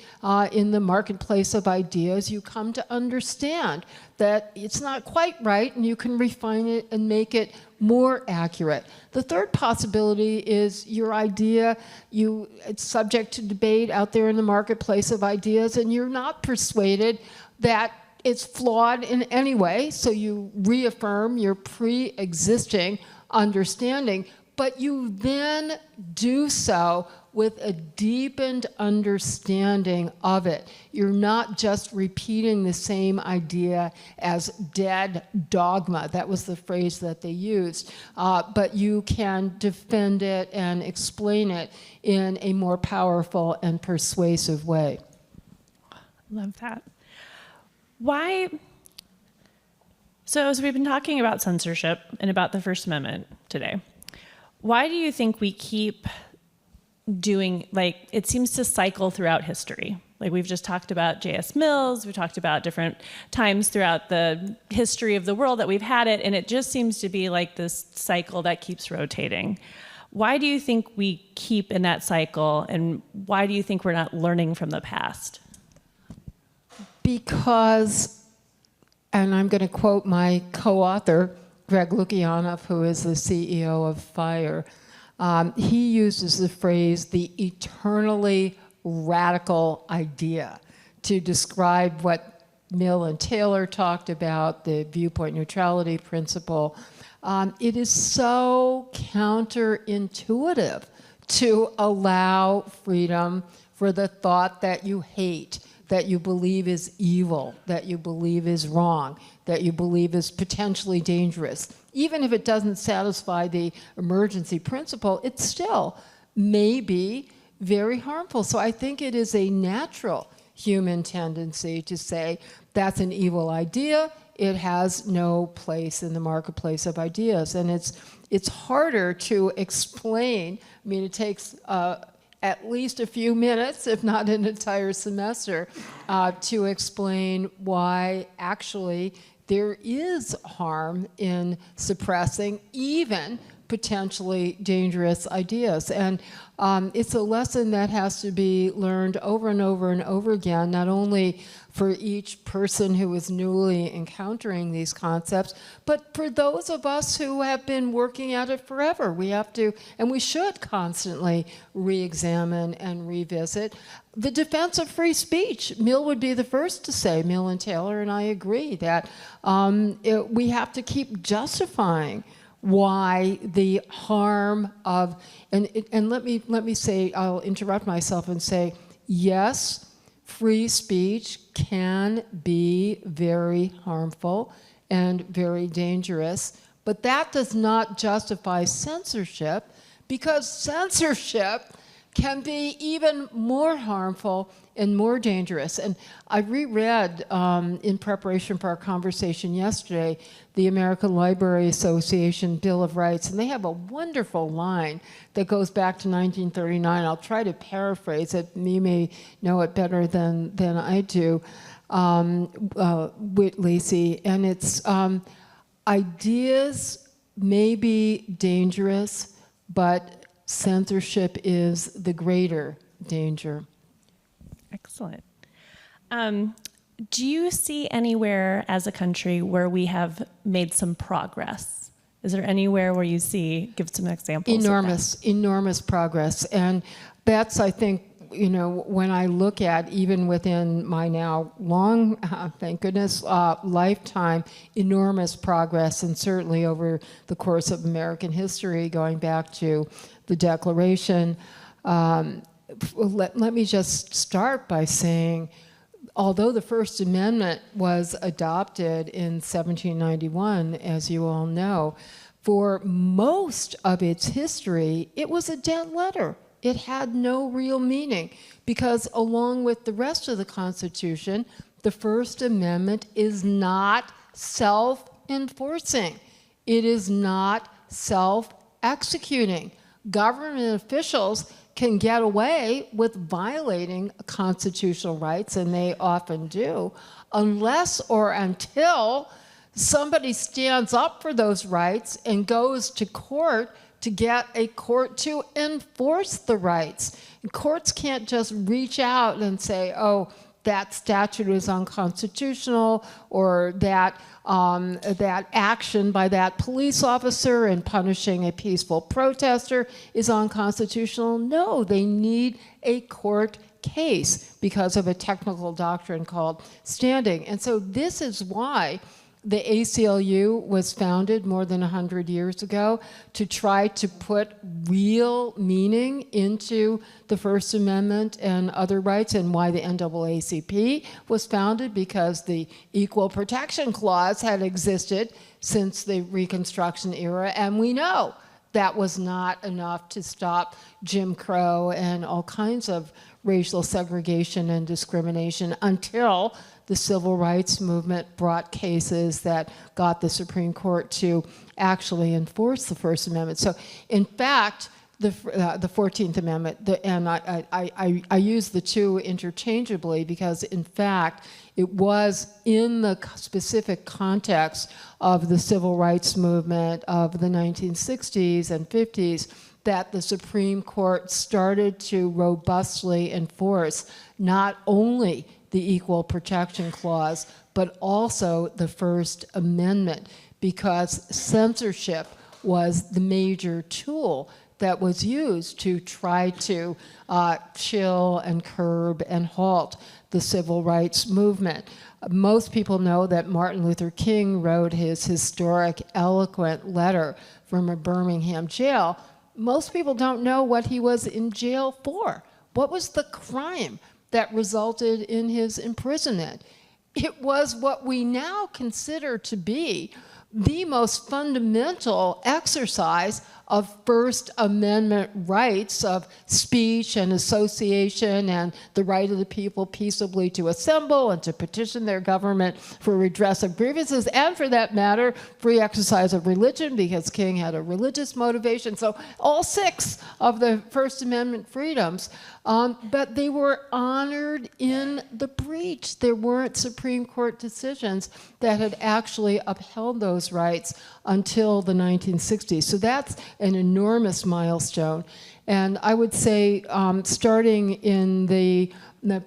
in the marketplace of ideas, you come to understand that it's not quite right, and you can refine it and make it more accurate. The third possibility is your idea, it's subject to debate out there in the marketplace of ideas, and you're not persuaded that it's flawed in any way, so you reaffirm your pre-existing understanding, but you then do so with a deepened understanding of it. You're not just repeating the same idea as dead dogma. That was the phrase that they used. But you can defend it and explain it in a more powerful and persuasive way. Love that. Why? So as we've been talking about censorship and about the First Amendment today, why do you think we keep doing, it seems to cycle throughout history? We've just talked about J.S. Mills, we talked about different times throughout the history of the world that we've had it, and it just seems to be like this cycle that keeps rotating. Why do you think we keep in that cycle, and why do you think we're not learning from the past? Because, and I'm going to quote my co-author, Greg Lukianoff, who is the CEO of FIRE, he uses the phrase, the eternally radical idea, to describe what Mill and Taylor talked about, the viewpoint neutrality principle. It is so counterintuitive to allow freedom for the thought that you hate, that you believe is evil, that you believe is wrong, that you believe is potentially dangerous. Even if it doesn't satisfy the emergency principle, it still may be very harmful. So I think it is a natural human tendency to say, that's an evil idea, it has no place in the marketplace of ideas. And it's harder to explain. I mean, it takes at least a few minutes, if not an entire semester, to explain why actually there is harm in suppressing even potentially dangerous ideas. And it's a lesson that has to be learned over and over and over again, not only for each person who is newly encountering these concepts, but for those of us who have been working at it forever. We have to, and we should constantly re-examine and revisit the defense of free speech. Mill would be the first to say, Mill and Taylor, and I agree, that we have to keep justifying why the harm of, and let me say, I'll interrupt myself and say, yes, free speech can be very harmful and very dangerous, but that does not justify censorship, because censorship can be even more harmful and more dangerous. And I reread, in preparation for our conversation yesterday, the American Library Association Bill of Rights, and they have a wonderful line that goes back to 1939. I'll try to paraphrase it. You may know it better than I do, with Lacey. And it's, ideas may be dangerous, but censorship is the greater danger. Excellent. Do you see anywhere as a country where we have made some progress? Is there anywhere where you see, give some examples? Enormous progress. And that's, I think, when I look at, even within my now long, thank goodness, lifetime, enormous progress, and certainly over the course of American history, going back to the Declaration, let me just start by saying, although the First Amendment was adopted in 1791, as you all know, for most of its history, it was a dead letter. It had no real meaning because along with the rest of the Constitution, the First Amendment is not self-enforcing. It is not self-executing. Government officials can get away with violating constitutional rights, and they often do, unless or until somebody stands up for those rights and goes to court to get a court to enforce the rights. And courts can't just reach out and say, oh, that statute is unconstitutional, or that action by that police officer in punishing a peaceful protester is unconstitutional. No, they need a court case because of a technical doctrine called standing. And so this is why the ACLU was founded more than 100 years ago to try to put real meaning into the First Amendment and other rights, and why the NAACP was founded, because the Equal Protection Clause had existed since the Reconstruction era, and we know that was not enough to stop Jim Crow and all kinds of racial segregation and discrimination until the civil rights movement brought cases that got the Supreme Court to actually enforce the First Amendment. So, in fact, the 14th Amendment, and I use the two interchangeably because, in fact, it was in the specific context of the civil rights movement of the 1960s and 50s that the Supreme Court started to robustly enforce not only the Equal Protection Clause, but also the First Amendment, because censorship was the major tool that was used to try to chill and curb and halt the civil rights movement. Most people know that Martin Luther King wrote his historic, eloquent letter from a Birmingham jail. Most people don't know what he was in jail for. What was the crime that resulted in his imprisonment? It was what we now consider to be the most fundamental exercise of First Amendment rights of speech and association and the right of the people peaceably to assemble and to petition their government for redress of grievances, and for that matter, free exercise of religion, because King had a religious motivation. So all 6 of the First Amendment freedoms, but they were honored in the breach. There weren't Supreme Court decisions that had actually upheld those rights until the 1960s. So that's an enormous milestone. And I would say starting in the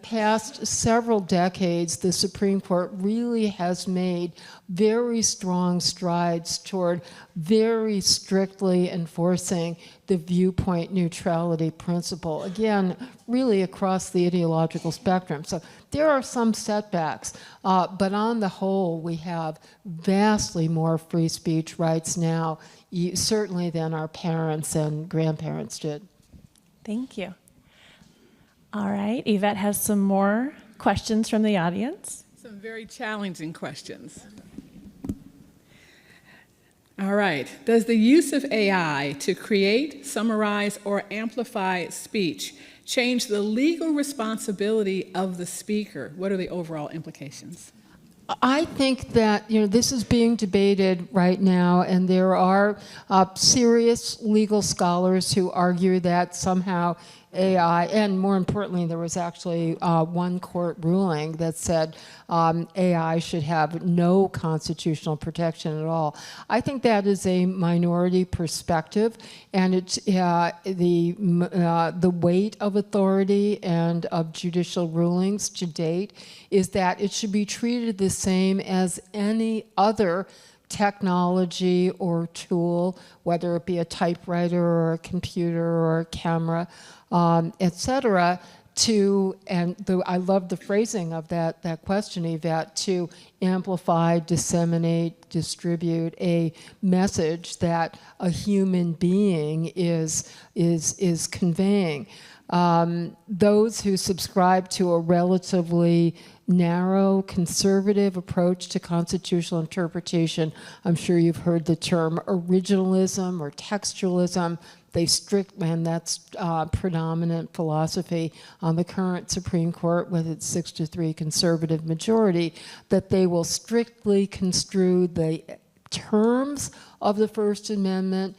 past several decades, the Supreme Court really has made very strong strides toward very strictly enforcing the viewpoint neutrality principle. Again, really across the ideological spectrum. So there are some setbacks, but on the whole, we have vastly more free speech rights now, certainly than our parents and grandparents did. Thank you. All right, Yvette has some more questions from the audience. Some very challenging questions. All right. Does the use of AI to create, summarize, or amplify speech change the legal responsibility of the speaker? What are the overall implications? I think that this is being debated right now, and there are serious legal scholars who argue that somehow AI, and more importantly, there was actually one court ruling that said AI should have no constitutional protection at all. I think that is a minority perspective, and it's the weight of authority and of judicial rulings to date is that it should be treated the same as any other technology or tool, whether it be a typewriter or a computer or a camera, etc. I love the phrasing of that question, Yvette, to amplify, disseminate, distribute a message that a human being is conveying. those who subscribe to a relatively narrow, conservative approach to constitutional interpretation, I'm sure you've heard the term originalism or textualism. And that's predominant philosophy on the current Supreme Court with its 6-3 conservative majority, that they will strictly construe the terms of the First Amendment,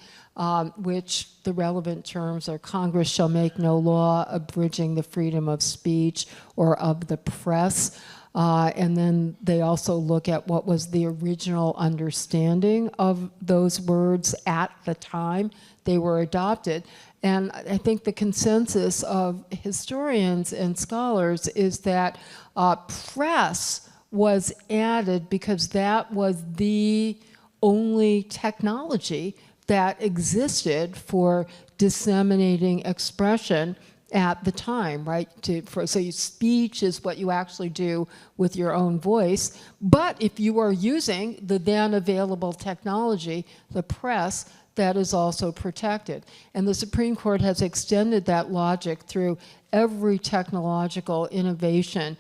which the relevant terms are Congress shall make no law abridging the freedom of speech or of the press. And then they also look at what was the original understanding of those words at the time they were adopted. And I think the consensus of historians and scholars is that press was added because that was the only technology that existed for disseminating expression at the time, right? So speech is what you actually do with your own voice. But if you are using the then available technology, the press, that is also protected. And the Supreme Court has extended that logic through every technological innovation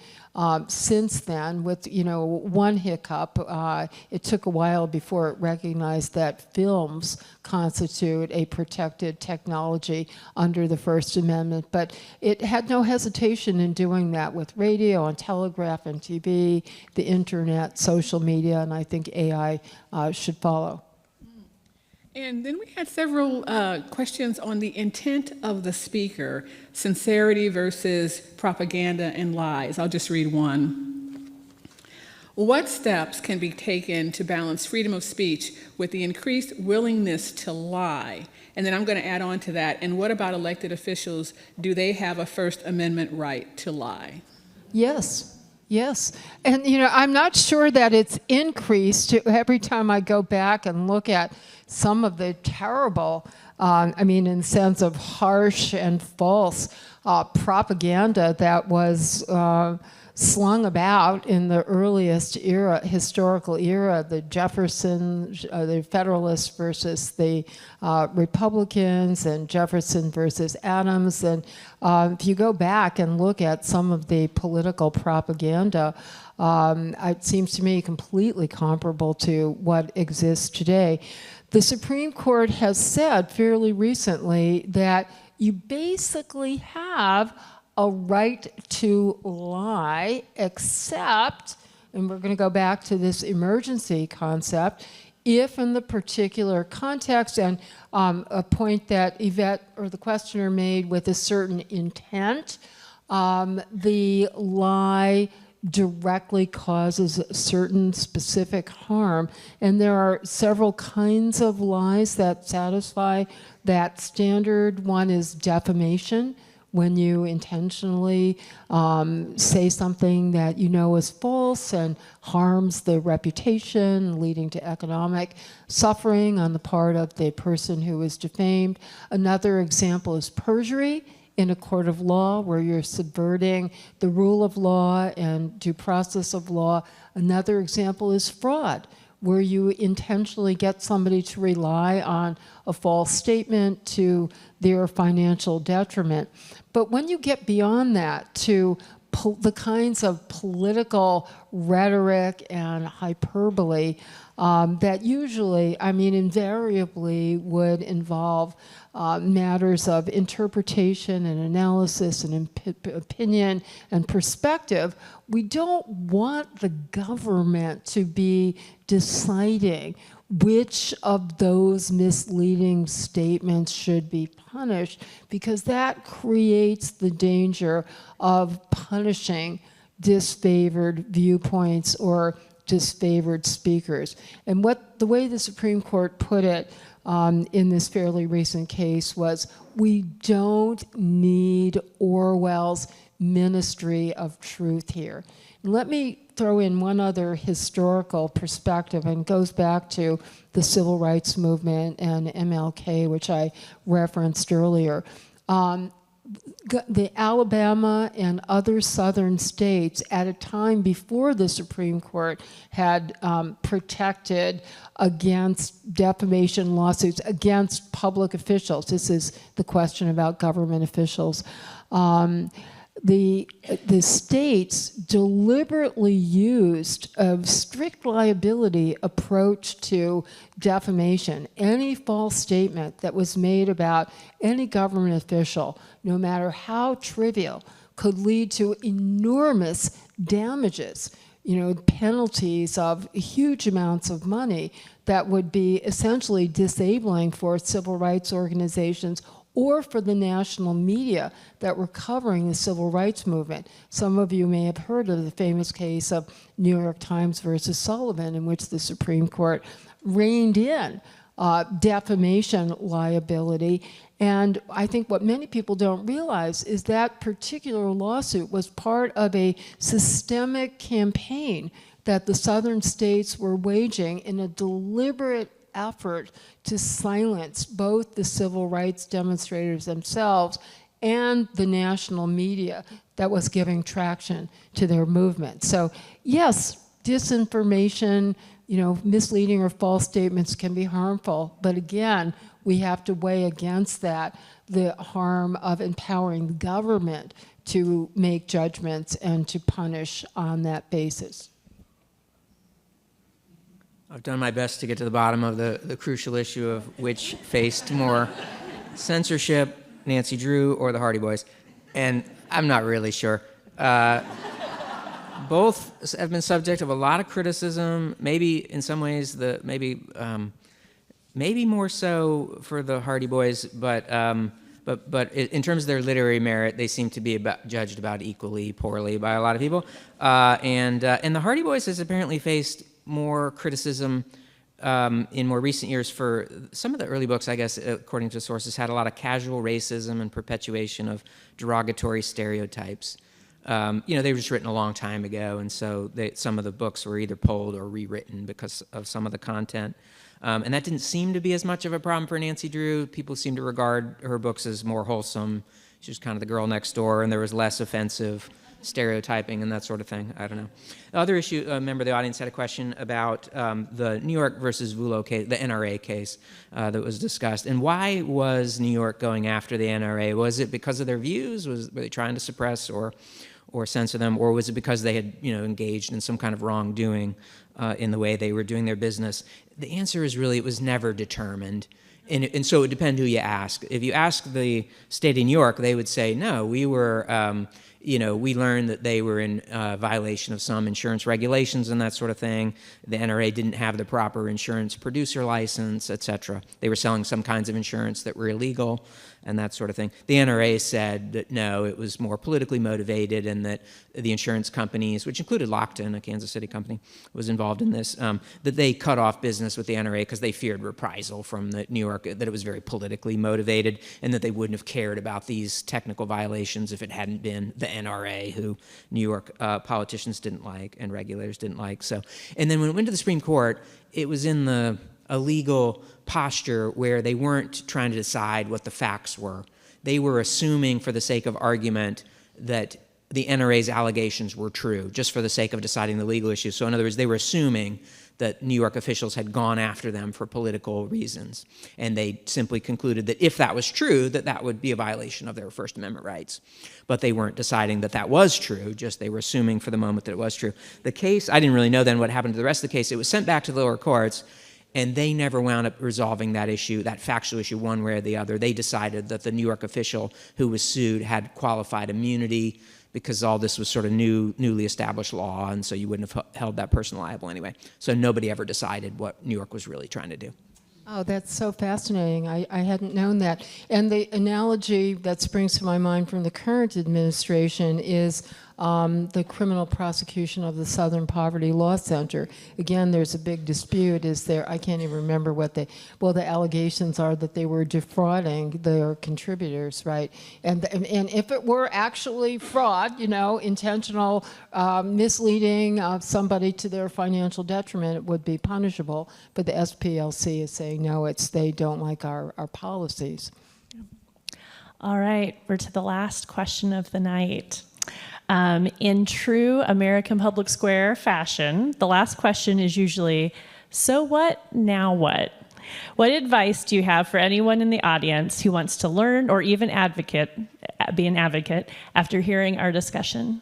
since then, with one hiccup. It took a while before it recognized that films constitute a protected technology under the First Amendment, but it had no hesitation in doing that with radio and telegraph and TV, the internet, social media, and I think AI should follow. And then we had several questions on the intent of the speaker, sincerity versus propaganda and lies. I'll just read one. What steps can be taken to balance freedom of speech with the increased willingness to lie? And then I'm going to add on to that, and what about elected officials? Do they have a First Amendment right to lie? Yes. And, I'm not sure that it's increased. Every time I go back and look at some of the terrible, in the sense of harsh and false propaganda that was slung about in the earliest historical era, the the Federalists versus the Republicans, and Jefferson versus Adams. And if you go back and look at some of the political propaganda, it seems to me completely comparable to what exists today. The Supreme Court has said fairly recently that you basically have a right to lie, except, and we're going to go back to this emergency concept, if in the particular context, and a point that Yvette or the questioner made with a certain intent, the lie directly causes certain specific harm. And there are several kinds of lies that satisfy that standard. One is defamation, when you intentionally say something that you know is false and harms the reputation, leading to economic suffering on the part of the person who is defamed. Another example is perjury in a court of law, where you're subverting the rule of law and due process of law. Another example is fraud, where you intentionally get somebody to rely on a false statement to their financial detriment. But when you get beyond that to the kinds of political rhetoric and hyperbole that usually, invariably would involve matters of interpretation and analysis and opinion and perspective, we don't want the government to be deciding which of those misleading statements should be punished, because that creates the danger of punishing disfavored viewpoints or disfavored speakers. And the way the Supreme Court put it in this fairly recent case was, we don't need Orwell's Ministry of Truth here. And let me throw in one other historical perspective, and goes back to the Civil Rights Movement and MLK, which I referenced earlier. the Alabama and other southern states at a time before the Supreme Court had protected against defamation lawsuits against public officials. This is the question about government officials. The states deliberately used a strict liability approach to defamation. Any false statement that was made about any government official, no matter how trivial, could lead to enormous damages, penalties of huge amounts of money that would be essentially disabling for civil rights organizations or for the national media that were covering the civil rights movement. Some of you may have heard of the famous case of New York Times versus Sullivan, in which the Supreme Court reined in defamation liability. And I think what many people don't realize is that particular lawsuit was part of a systemic campaign that the southern states were waging in a deliberate effort to silence both the civil rights demonstrators themselves and the national media that was giving traction to their movement. So yes, disinformation, misleading or false statements can be harmful, but again, we have to weigh against that the harm of empowering the government to make judgments and to punish on that basis. I've done my best to get to the bottom of the crucial issue of which faced more censorship, Nancy Drew or the Hardy Boys, and I'm not really sure. Both have been subject of a lot of criticism, maybe in some ways, maybe more so for the Hardy Boys, but in terms of their literary merit, they seem to be judged about equally poorly by a lot of people. And the Hardy Boys has apparently faced more criticism in more recent years for some of the early books, I guess, according to sources, had a lot of casual racism and perpetuation of derogatory stereotypes. They were just written a long time ago, and so some of the books were either pulled or rewritten because of some of the content. And that didn't seem to be as much of a problem for Nancy Drew. People seemed to regard her books as more wholesome. She was kind of the girl next door, and there was less offensive stereotyping and that sort of thing. I don't know. The other issue, a member of the audience had a question about the New York versus Vullo case, the NRA case that was discussed. And why was New York going after the NRA? Was it because of their views? Were they trying to suppress or censor them? Or was it because they had engaged in some kind of wrongdoing in the way they were doing their business? The answer is really it was never determined. And so it depends who you ask. If you ask the state of New York, they would say, no, we were... we learned that they were in violation of some insurance regulations and that sort of thing. The NRA didn't have the proper insurance producer license, et cetera. They were selling some kinds of insurance that were illegal and that sort of thing. The NRA said that no, it was more politically motivated and that the insurance companies, which included Lockton, a Kansas City company, was involved in this, that they cut off business with the NRA because they feared reprisal from the New York, that it was very politically motivated and that they wouldn't have cared about these technical violations if it hadn't been the NRA, who New York politicians didn't like and regulators didn't like. So, and then when it went to the Supreme Court, it was in a legal posture where they weren't trying to decide what the facts were. They were assuming for the sake of argument that the NRA's allegations were true, just for the sake of deciding the legal issue. So in other words, they were assuming that New York officials had gone after them for political reasons. And they simply concluded that if that was true, that would be a violation of their First Amendment rights. But they weren't deciding that was true, just they were assuming for the moment that it was true. The case, I didn't really know then what happened to the rest of the case. It was sent back to the lower courts, and they never wound up resolving that issue, that factual issue, one way or the other. They decided that the New York official who was sued had qualified immunity because all this was sort of newly established law, and so you wouldn't have held that person liable anyway. So nobody ever decided what New York was really trying to do. Oh, that's so fascinating. I hadn't known that. And the analogy that springs to my mind from the current administration is the criminal prosecution of the Southern Poverty Law Center. Again, there's a big dispute. I can't even remember what the allegations are that they were defrauding their contributors, right? And if it were actually fraud, intentional misleading of somebody to their financial detriment, it would be punishable. But the SPLC is saying, no, they don't like our policies. All right, we're to the last question of the night. In true American Public Square fashion, the last question is usually, so what, now what? What advice do you have for anyone in the audience who wants to learn or even be an advocate after hearing our discussion?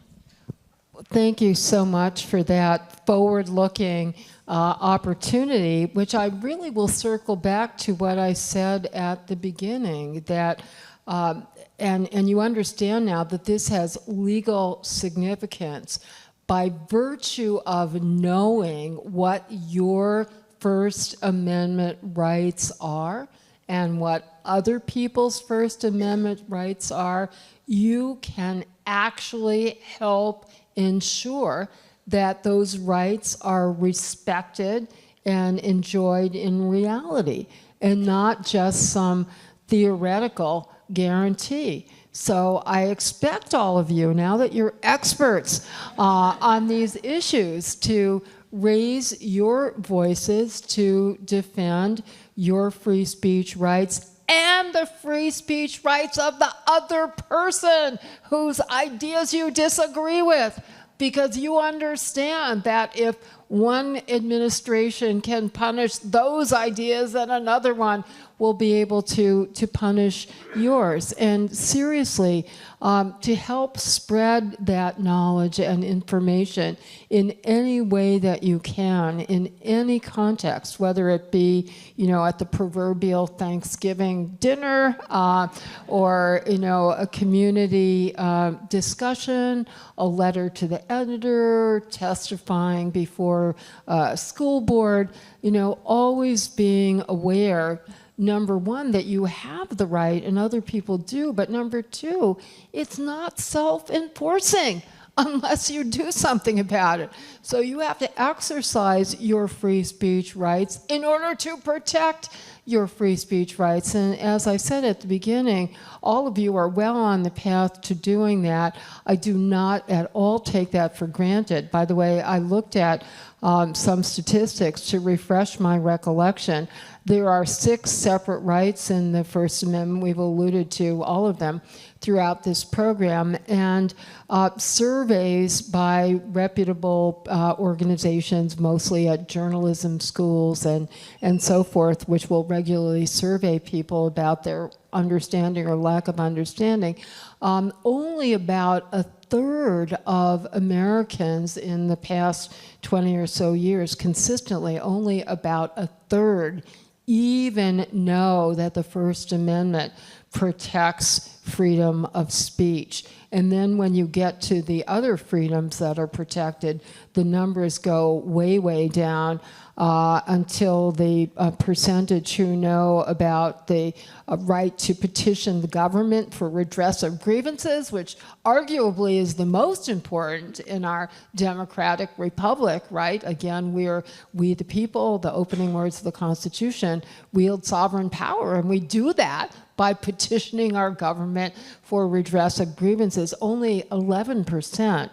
Thank you so much for that forward-looking opportunity, which I really will circle back to what I said at the beginning, that and you understand now that this has legal significance by virtue of knowing what your First Amendment rights are and what other people's First Amendment rights are. You can actually help ensure that those rights are respected and enjoyed in reality and not just some theoretical guarantee. So I expect all of you, now that you're experts on these issues, to raise your voices to defend your free speech rights and the free speech rights of the other person whose ideas you disagree with. Because you understand that if one administration can punish those ideas, then another one will be able to punish yours. And seriously, to help spread that knowledge and information in any way that you can, in any context, whether it be, at the proverbial Thanksgiving dinner, or, a community discussion, a letter to the editor, testifying before a school board, always being aware, number one, that you have the right and other people do, but number two, it's not self-enforcing unless you do something about it. So you have to exercise your free speech rights in order to protect your free speech rights. And as I said at the beginning, all of you are well on the path to doing that. I do not at all take that for granted. By the way, I looked at some statistics to refresh my recollection. There are 6 separate rights in the First Amendment. We've alluded to all of them throughout this program. And surveys by reputable organizations, mostly at journalism schools and so forth, which will regularly survey people about their understanding or lack of understanding, only about a third of Americans in the past 20 or so years, consistently, only about a third even know that the First Amendment protects freedom of speech. And then when you get to the other freedoms that are protected, the numbers go way, way down until the percentage who know about the right to petition the government for redress of grievances, which arguably is the most important in our democratic republic, right? Again, we the people, the opening words of the Constitution, wield sovereign power, and we do that by petitioning our government for redress of grievances. Only 11%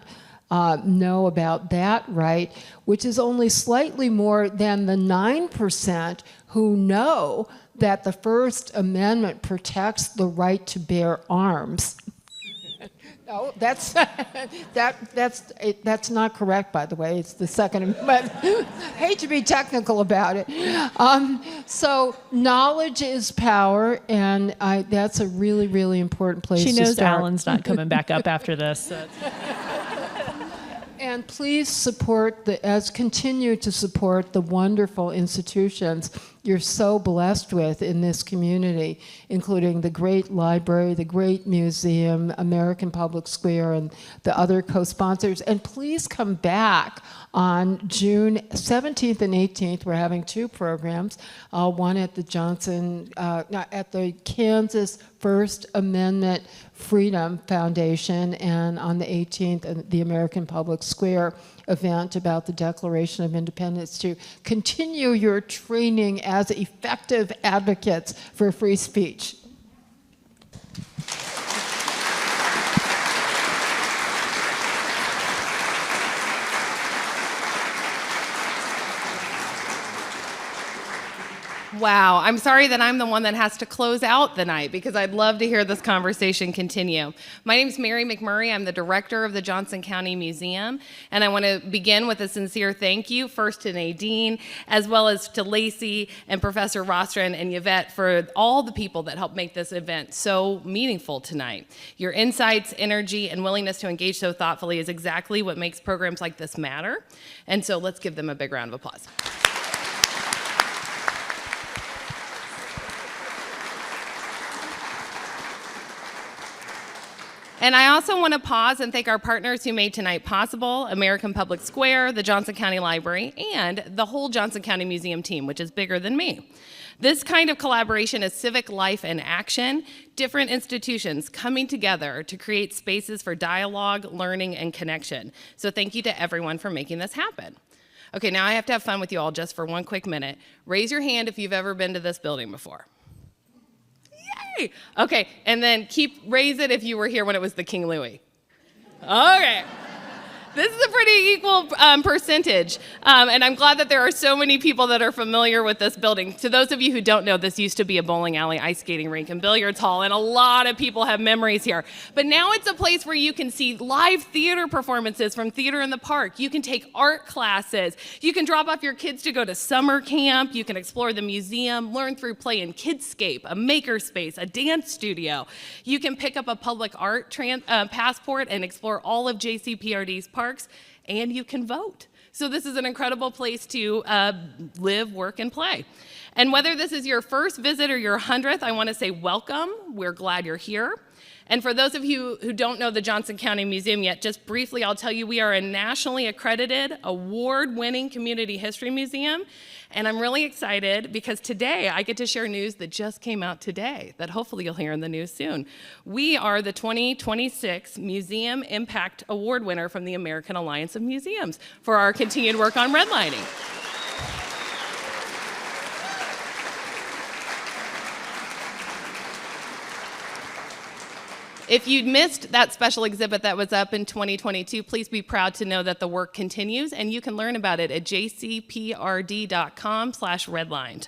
know about that right, which is only slightly more than the 9% who know that the First Amendment protects the right to bear arms. No, that's not correct, by the way. It's the Second Amendment. Hate to be technical about it. So knowledge is power, and that's a really, really important place to start. She knows Alan's not coming back up after this. So And please continue to support the wonderful institutions you're so blessed with in this community, including the great library, the great museum, American Public Square, and the other co-sponsors. And please come back on June 17th and 18th. We're having 2 programs, one at the at the Kansas First Amendment Freedom Foundation, and on the 18th, the American Public Square event about the Declaration of Independence, to continue your training as effective advocates for free speech. Wow, I'm sorry that I'm the one that has to close out the night because I'd love to hear this conversation continue. My name is Mary McMurray. I'm the director of the Johnson County Museum, and I want to begin with a sincere thank you first to Nadine, as well as to Lacey and Professor Rostron and Yvette for all the people that helped make this event so meaningful tonight. Your insights, energy, and willingness to engage so thoughtfully is exactly what makes programs like this matter, and so let's give them a big round of applause. And I also want to pause and thank our partners who made tonight possible, American Public Square, the Johnson County Library, and the whole Johnson County Museum team, which is bigger than me. This kind of collaboration is civic life in action, different institutions coming together to create spaces for dialogue, learning, and connection. So thank you to everyone for making this happen. Okay, now I have to have fun with you all just for one quick minute. Raise your hand if you've ever been to this building before. Yay! Okay, and then raise it if you were here when it was the King Louis. Okay. This is a pretty equal percentage, and I'm glad that there are so many people that are familiar with this building. To those of you who don't know, this used to be a bowling alley, ice skating rink, and billiards hall, and a lot of people have memories here. But now it's a place where you can see live theater performances from Theater in the Park. You can take art classes. You can drop off your kids to go to summer camp. You can explore the museum, learn through play in Kidscape, a makerspace, a dance studio. You can pick up a public art passport and explore all of JCPRD's parks, and you can vote. So this is an incredible place to live, work, and play. And whether this is your first visit or your 100th, I want to say welcome. We're glad you're here. And for those of you who don't know the Johnson County Museum yet, just briefly, I'll tell you we are a nationally accredited, award-winning community history museum. And I'm really excited because today I get to share news that just came out today that hopefully you'll hear in the news soon. We are the 2026 Museum Impact Award winner from the American Alliance of Museums for our continued work on redlining. If you missed that special exhibit that was up in 2022, please be proud to know that the work continues, and you can learn about it at jcprd.com/redlined.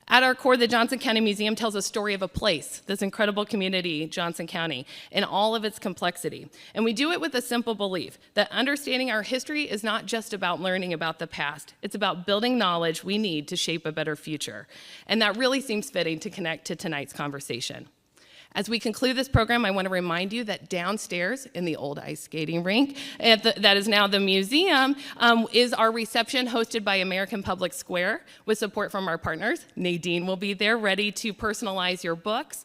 At our core, the Johnson County Museum tells a story of a place, this incredible community, Johnson County, in all of its complexity. And we do it with a simple belief that understanding our history is not just about learning about the past. It's about building knowledge we need to shape a better future. And that really seems fitting to connect to tonight's conversation. As we conclude this program, I want to remind you that downstairs in the old ice skating rink, that is now the museum, is our reception hosted by American Public Square with support from our partners. Nadine will be there ready to personalize your books.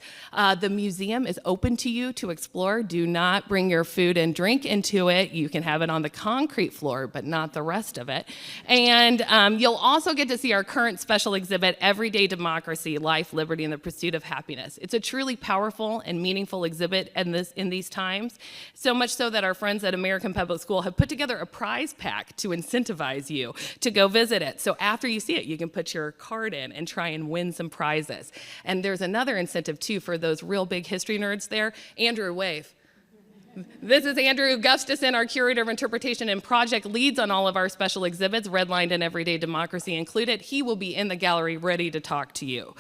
The museum is open to you to explore. Do not bring your food and drink into it. You can have it on the concrete floor, but not the rest of it. And you'll also get to see our current special exhibit, Everyday Democracy, Life, Liberty, and the Pursuit of Happiness. It's a truly powerful and meaningful exhibit in these times, so much so that our friends at American Public School have put together a prize pack to incentivize you to go visit it. So after you see it, you can put your card in and try and win some prizes. And there's another incentive too for those real big history nerds there. Andrew, wave. This is Andrew Gustafson, our curator of interpretation and project leads on all of our special exhibits, Redlined and Everyday Democracy included. He will be in the gallery ready to talk to you.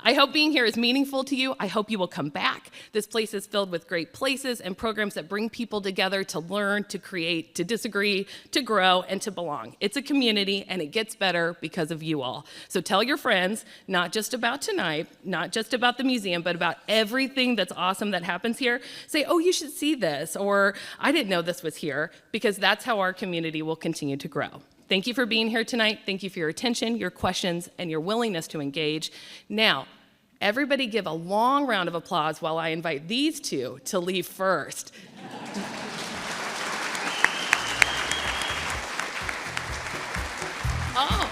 I hope being here is meaningful to you. I hope you will come back. This place is filled with great places and programs that bring people together to learn, to create, to disagree, to grow, and to belong. It's a community, and it gets better because of you all. So tell your friends, not just about tonight, not just about the museum, but about everything that's awesome that happens here. Say, oh, you should see this, or I didn't know this was here, because that's how our community will continue to grow. Thank you for being here tonight. Thank you for your attention, your questions, and your willingness to engage. Now, everybody give a long round of applause while I invite these two to leave first. Oh.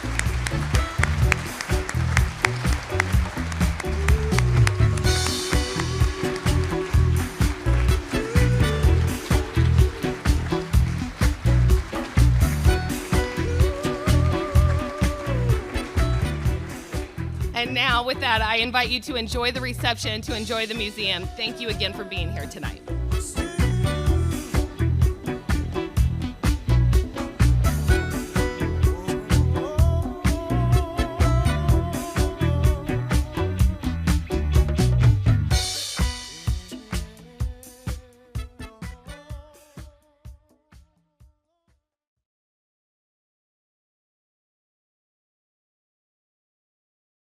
And now, with that, I invite you to enjoy the reception, to enjoy the museum. Thank you again for being here tonight.